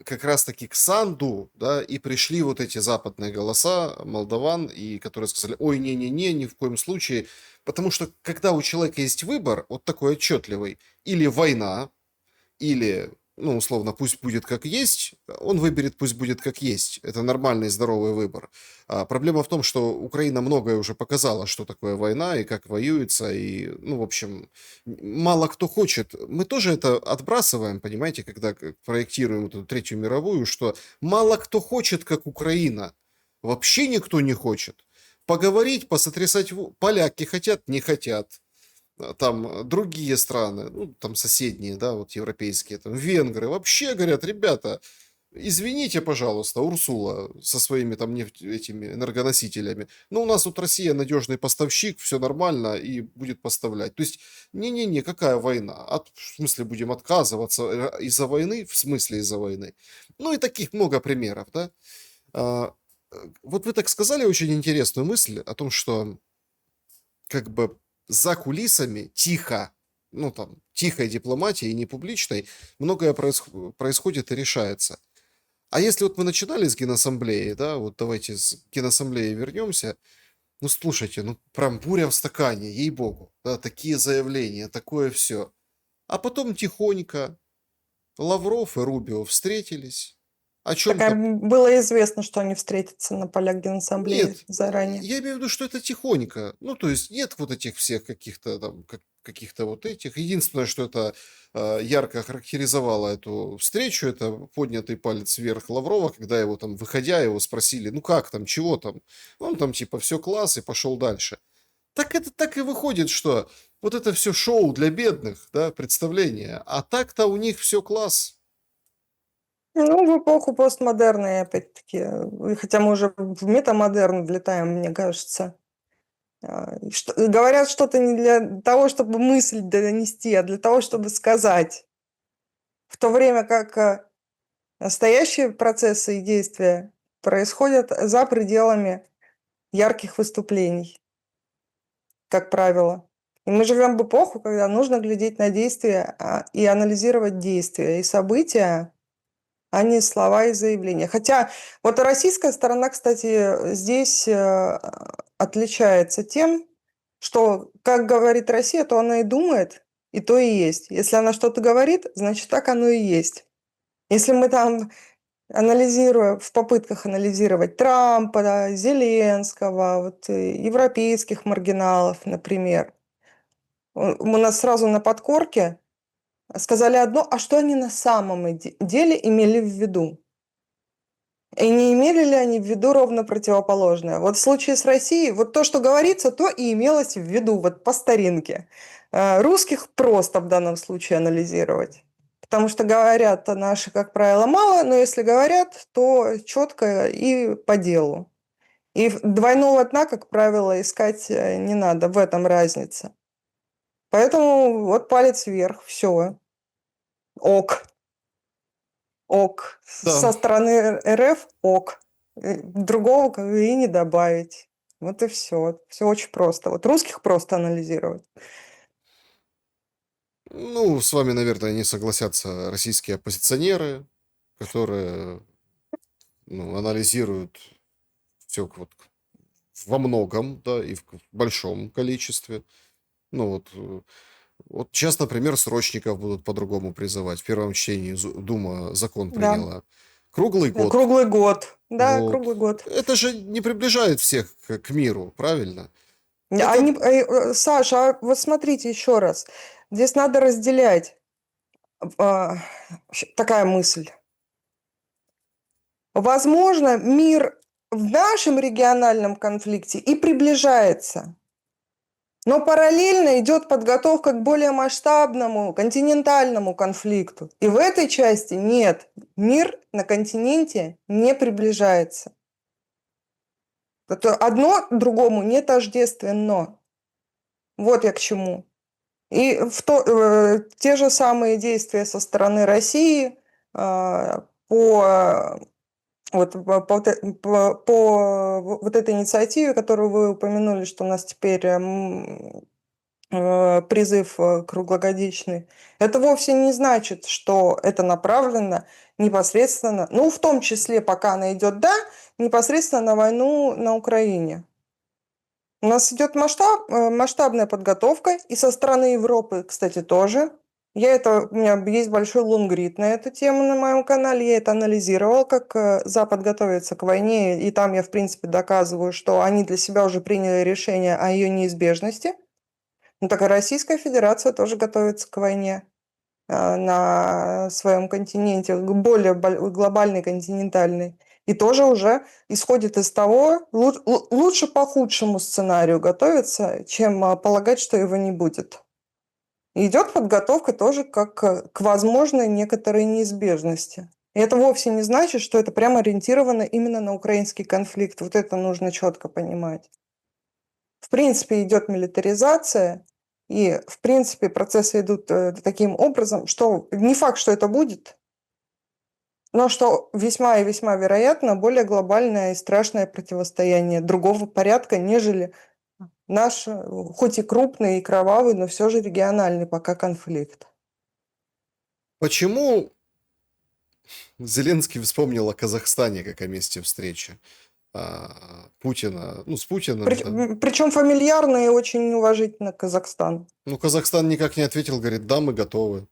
как раз-таки к Санду, да, и пришли вот эти западные голоса молдаван, и которые сказали, ой, не-не-не, ни в коем случае, потому что когда у человека есть выбор, вот такой отчетливый, или война, или, ну, условно, пусть будет как есть, он выберет, пусть будет как есть. Это нормальный, здоровый выбор. Проблема в том, что Украина многое уже показала, что такое война и как воюется, и, ну, в общем, мало кто хочет. Мы тоже это отбрасываем, понимаете, когда проектируем вот эту Третью мировую, что мало кто хочет, как Украина. Вообще никто не хочет. Поговорить, посотрясать, поляки хотят, не хотят, там другие страны, ну, там соседние, да, вот европейские, там венгры, вообще говорят, ребята, извините, пожалуйста, Урсула со своими там этими энергоносителями, но у нас тут Россия надежный поставщик, все нормально и будет поставлять. То есть, не-не-не, какая война? В смысле будем отказываться из-за войны? В смысле из-за войны? Ну и таких много примеров, да. А, вот вы так сказали очень интересную мысль о том, что как бы за кулисами тихо, ну там, тихой дипломатией, не публичной, многое происходит и решается. А если вот мы начинали с Генассамблеи, да, вот давайте с Генассамблеи вернемся, ну слушайте, ну прям буря в стакане, ей-богу, да, такие заявления, такое все. А потом тихонько Лавров и Рубио встретились, О Так чем то было известно, что они встретятся на полях Генассамблеи Нет, заранее. я имею в виду, что это тихонько. Ну, то есть нет вот этих всех каких-то там, каких-то вот этих. Единственное, что это ярко характеризовало эту встречу, это поднятый палец вверх Лаврова, когда его там, выходя, его спросили, ну как там, чего там? Он там типа все класс и пошел дальше. Так это так и выходит, что вот это все шоу для бедных, да, представление. А так-то у них все класс. Ну, в эпоху постмодерна, опять-таки, хотя мы уже в метамодерн влетаем, мне кажется. Говорят что-то не для того, чтобы мысль донести, а для того, чтобы сказать. В то время как настоящие процессы и действия происходят за пределами ярких выступлений, как правило. И мы живем в эпоху, когда нужно глядеть на действия и анализировать действия и события, а не слова и заявления. Хотя вот российская сторона, кстати, здесь отличается тем, что, как говорит Россия, то она и думает, и то и есть. Если она что-то говорит, значит, так оно и есть. Если мы там анализируя, в попытках анализировать Трампа, да, Зеленского, вот, европейских маргиналов, например, у нас сразу на подкорке сказали одно, а что они на самом деле имели в виду? И не имели ли они в виду ровно противоположное? Вот в случае с Россией, вот то, что говорится, то и имелось в виду, вот по старинке. Русских просто в данном случае анализировать. Потому что говорят наши, как правило, мало, но если говорят, то четко и по делу. И двойного дна, как правило, искать не надо, в этом разница. Поэтому вот палец вверх, все, ок. Ок. Да. Со стороны РФ ок. Другого как бы и не добавить. Вот и все. Все очень просто. Вот русских просто анализировать. Ну, с вами, наверное, не согласятся российские оппозиционеры, которые, ну, анализируют все вот во многом, да, и в большом количестве. Ну, вот, вот сейчас, например, срочников будут по-другому призывать. В первом чтении Дума закон Да. приняла. Круглый год. Круглый год. Да, Вот. круглый год. Это же не приближает всех к миру, правильно? Это Они, Саша, а вот смотрите еще раз. Здесь надо разделять. а, Такая мысль. Возможно, мир в нашем региональном конфликте и приближается. Но параллельно идет подготовка к более масштабному континентальному конфликту. И в этой части нет, мир на континенте не приближается. Это одно другому не тождественно. Вот я к чему. И те же самые действия со стороны России по по вот этой инициативе, которую вы упомянули, что у нас теперь призыв круглогодичный, это вовсе не значит, что это направлено непосредственно, ну, в том числе, пока она идет, да, непосредственно на войну на Украине. У нас идет масштабная подготовка, и со стороны Европы, кстати, тоже. У меня есть большой лонгрид на эту тему на моем канале, я это анализировала, как Запад готовится к войне, и там я, в принципе, доказываю, что они для себя уже приняли решение о ее неизбежности. Ну, так и Российская Федерация тоже готовится к войне на своем континенте, более глобальной, континентальной. И тоже уже исходит из того, лучше по худшему сценарию готовиться, чем полагать, что его не будет. И идет подготовка тоже как к возможной некоторой неизбежности. И это вовсе не значит, что это прямо ориентировано именно на украинский конфликт. Вот это нужно четко понимать. В принципе, идет милитаризация, и, в принципе, процессы идут таким образом, что не факт, что это будет, но что весьма и весьма вероятно более глобальное и страшное противостояние другого порядка, нежели наш, хоть и крупный, и кровавый, но все же региональный пока конфликт. почему Зеленский вспомнил о Казахстане как о месте встречи Путина, ну, с Путиным, да. Причем фамильярно и очень неуважительно к Казахстану. Ну, Казахстан никак не ответил, говорит, да, мы готовы.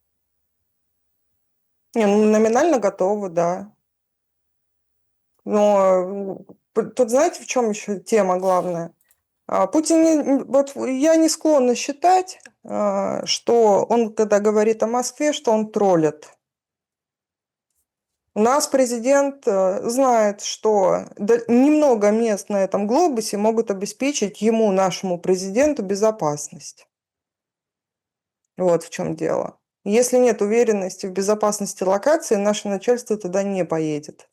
Не, ну, номинально готовы, да. Но тут знаете, в чем еще тема главная? Путин, вот я не склонна считать, что он, когда говорит о Москве, что он троллит. У нас президент знает, что немного мест на этом глобусе могут обеспечить ему, нашему президенту, безопасность. Вот в чем дело. Если нет уверенности в безопасности локации, наше начальство туда не поедет.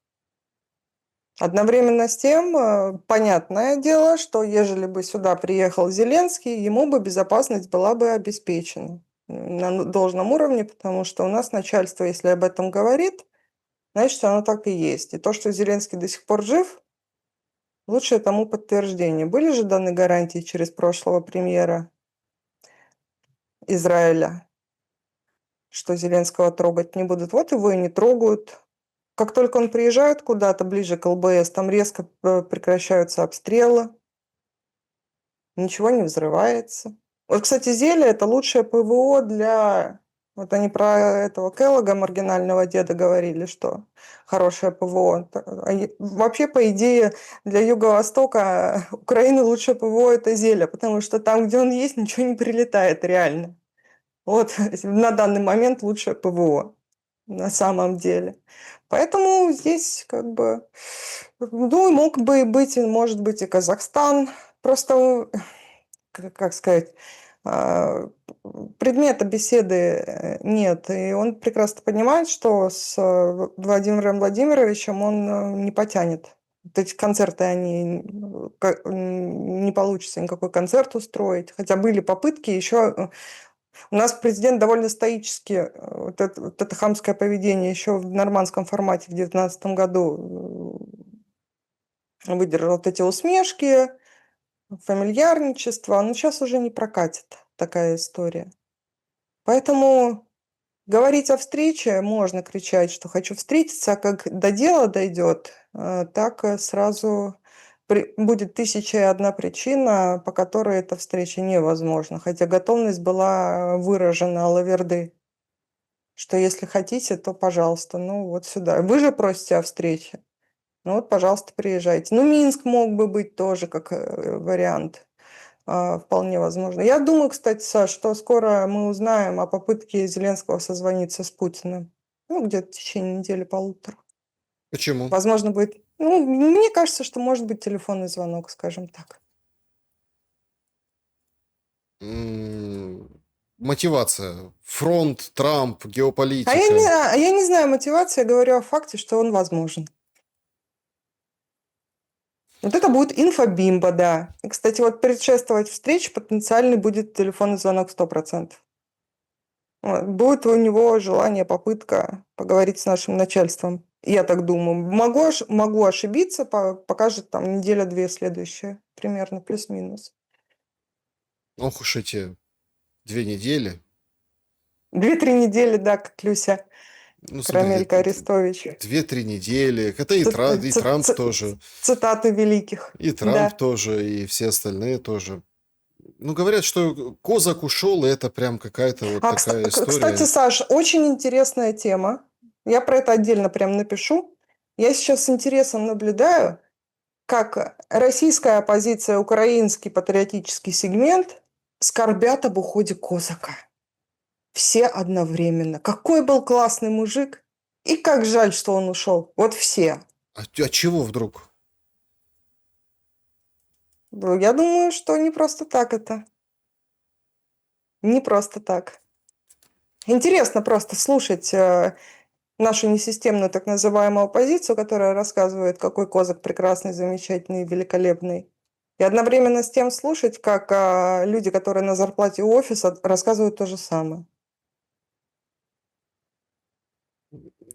Одновременно с тем, понятное дело, что ежели бы сюда приехал Зеленский, ему бы безопасность была бы обеспечена на должном уровне, потому что у нас начальство, если об этом говорит, значит, оно так и есть. И то, что Зеленский до сих пор жив, лучшее тому подтверждение. Были же даны гарантии через прошлого премьера Израиля, что Зеленского трогать не будут. Вот его и не трогают. Как только он приезжает куда-то ближе к ЛБС, там резко прекращаются обстрелы, ничего не взрывается. Вот, кстати, зелье – это лучшее ПВО для... Вот они про этого Келлога, маргинального деда, говорили, что хорошее ПВО. Вообще, по идее, для Юго-Востока Украины лучшее ПВО – это зелье, потому что там, где он есть, ничего не прилетает реально. Вот на данный момент лучшее ПВО на самом деле. Поэтому здесь как бы, ну, мог бы быть, может быть, и Казахстан. Просто, как сказать, а, предмета беседы нет. И он прекрасно понимает, что с Владимиром Владимировичем он не потянет. Вот эти концерты, они не получится никакой концерт устроить. Хотя были попытки еще. У нас президент довольно стоически, вот это хамское поведение еще в нормандском формате в 2019 году выдержал вот эти усмешки, фамильярничество, но сейчас уже не прокатит такая история. Поэтому говорить о встрече можно, кричать, что хочу встретиться, а как до дела дойдет, так сразу будет 1001 причина, по которой эта встреча невозможна. Хотя готовность была выражена Алаверды, что если хотите, то пожалуйста, ну вот сюда. Вы же просите о встрече. Ну вот, пожалуйста, приезжайте. Ну, Минск мог бы быть тоже как вариант. Вполне возможно. Я думаю, кстати, Саш, что скоро мы узнаем о попытке Зеленского созвониться с Путиным. Ну, где-то в течение недели-полутора. Почему? Возможно, будет... Ну, мне кажется, что может быть телефонный звонок, скажем так. Мотивация. Фронт, Трамп, А я не, геополитика. а я не знаю мотивации, я говорю о факте, что он возможен. Вот это будет инфобимба, да. И, кстати, вот предшествовать встрече потенциальный будет телефонный звонок 100%. Вот. Будет у него желание, попытка поговорить с нашим начальством. Я так думаю. Могу ошибиться, покажет там неделя-две следующая, примерно, плюс-минус. Ох уж эти 2 недели. 2-3 недели, да, как Люся Ну, смотри, Карамелька Арестович. 2-3 недели. Это и, и Трамп тоже. Цитаты великих, И Трамп да. тоже, и все остальные тоже. Ну, говорят, что Козак ушел, и это прям какая-то вот такая Кстати, история. Саш, очень интересная тема. Я про это отдельно прям напишу. Я сейчас с интересом наблюдаю, как российская оппозиция, украинский патриотический сегмент скорбят об уходе Козака. Все одновременно. Какой был классный мужик. И как жаль, что он ушел. Вот все. А чего вдруг? Я думаю, что не просто так это. Не просто так. Интересно просто слушать нашу несистемную так называемую оппозицию, которая рассказывает, какой Козак прекрасный, замечательный, великолепный. И одновременно с тем слушать, как люди, которые на зарплате у офиса, рассказывают то же самое.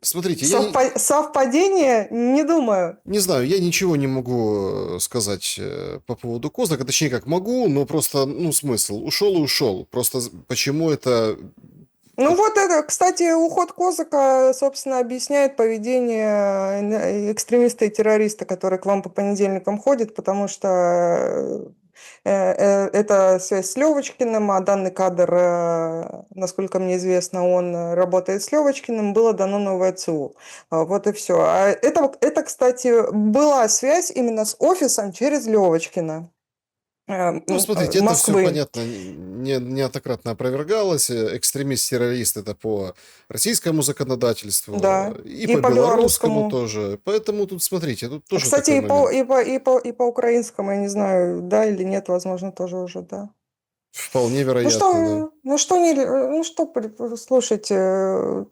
Смотрите, я Совпадение? Не думаю. не знаю, я ничего не могу сказать по поводу Козака, точнее как могу, но просто, ну, смысл, ушел и ушел. Просто почему это... Ну вот это, кстати, уход Козака, собственно, объясняет поведение экстремиста и террориста, который к вам по понедельникам ходит, потому что Это связь с Левочкиным, а данный кадр, насколько мне известно, он работает с Левочкиным, было дано новое ЦУ. Вот и все. А кстати, была связь именно с офисом через Левочкина. Ну, смотрите, это все Москвы. понятно, неоднократно опровергалось. Экстремист-террорист это по российскому законодательству Да, и и по по белорусскому белорусскому. тоже. Поэтому тут, смотрите, тут тоже Кстати, такой момент. и по украинскому, я не знаю, да или нет, возможно, тоже уже, да. Вполне вероятно, да. Слушайте,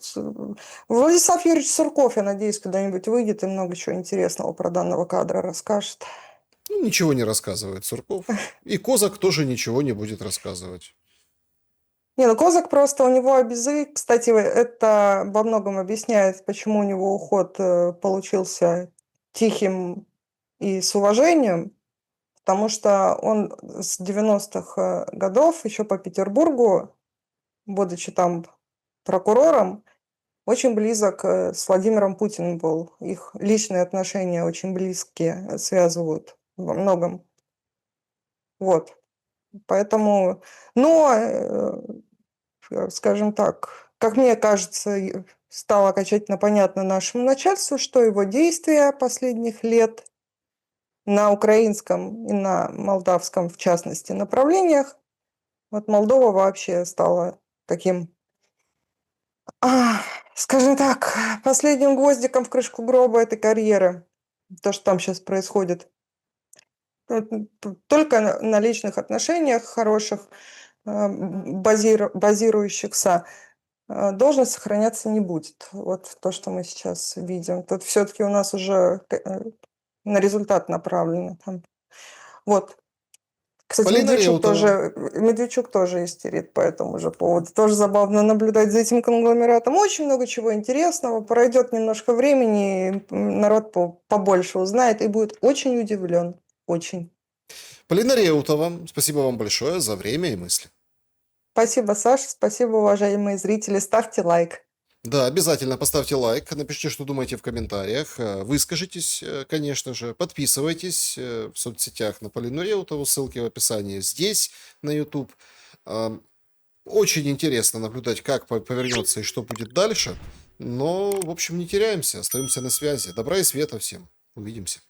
Владислав Юрьевич Сурков, я надеюсь, когда-нибудь выйдет и много чего интересного про данного кадра расскажет. Ну, ничего не рассказывает Сурков. И Козак тоже ничего не будет рассказывать. Не, ну Козак просто, у него обязы, кстати, это во многом объясняет, почему у него уход получился тихим и с уважением, потому что он с 90-х годов еще по Петербургу, будучи там прокурором, очень близок с Владимиром Путиным был. Их личные отношения очень близкие, связывают во многом. Вот. Поэтому, но, скажем так, как мне кажется, стало окончательно понятно нашему начальству, что его действия последних лет на украинском и на молдавском, в частности, направлениях, вот Молдова вообще стала таким, скажем так, последним гвоздиком в крышку гроба этой карьеры. То, что там сейчас происходит. Только на личных отношениях хороших, базирующихся, должность сохраняться не будет. Вот то, что мы сейчас видим. Тут все-таки у нас уже на результат направлено. Там. Вот. Кстати, Полина Реутова. Медведчук тоже истерит по этому же поводу. Тоже забавно наблюдать за этим конгломератом. Очень много чего интересного. Пройдет немножко времени, и народ побольше узнает и будет очень удивлен. Очень. Полина Реутова, спасибо вам большое за время и мысли. Спасибо, Саша. Спасибо, уважаемые зрители. Ставьте лайк. Да, обязательно поставьте лайк, напишите, что думаете в комментариях, выскажитесь, конечно же, подписывайтесь в соцсетях на Полину Реутову, ссылки в описании здесь, на YouTube. Очень интересно наблюдать, как повернется и что будет дальше, но, в общем, не теряемся, остаемся на связи. Добра и света всем, увидимся.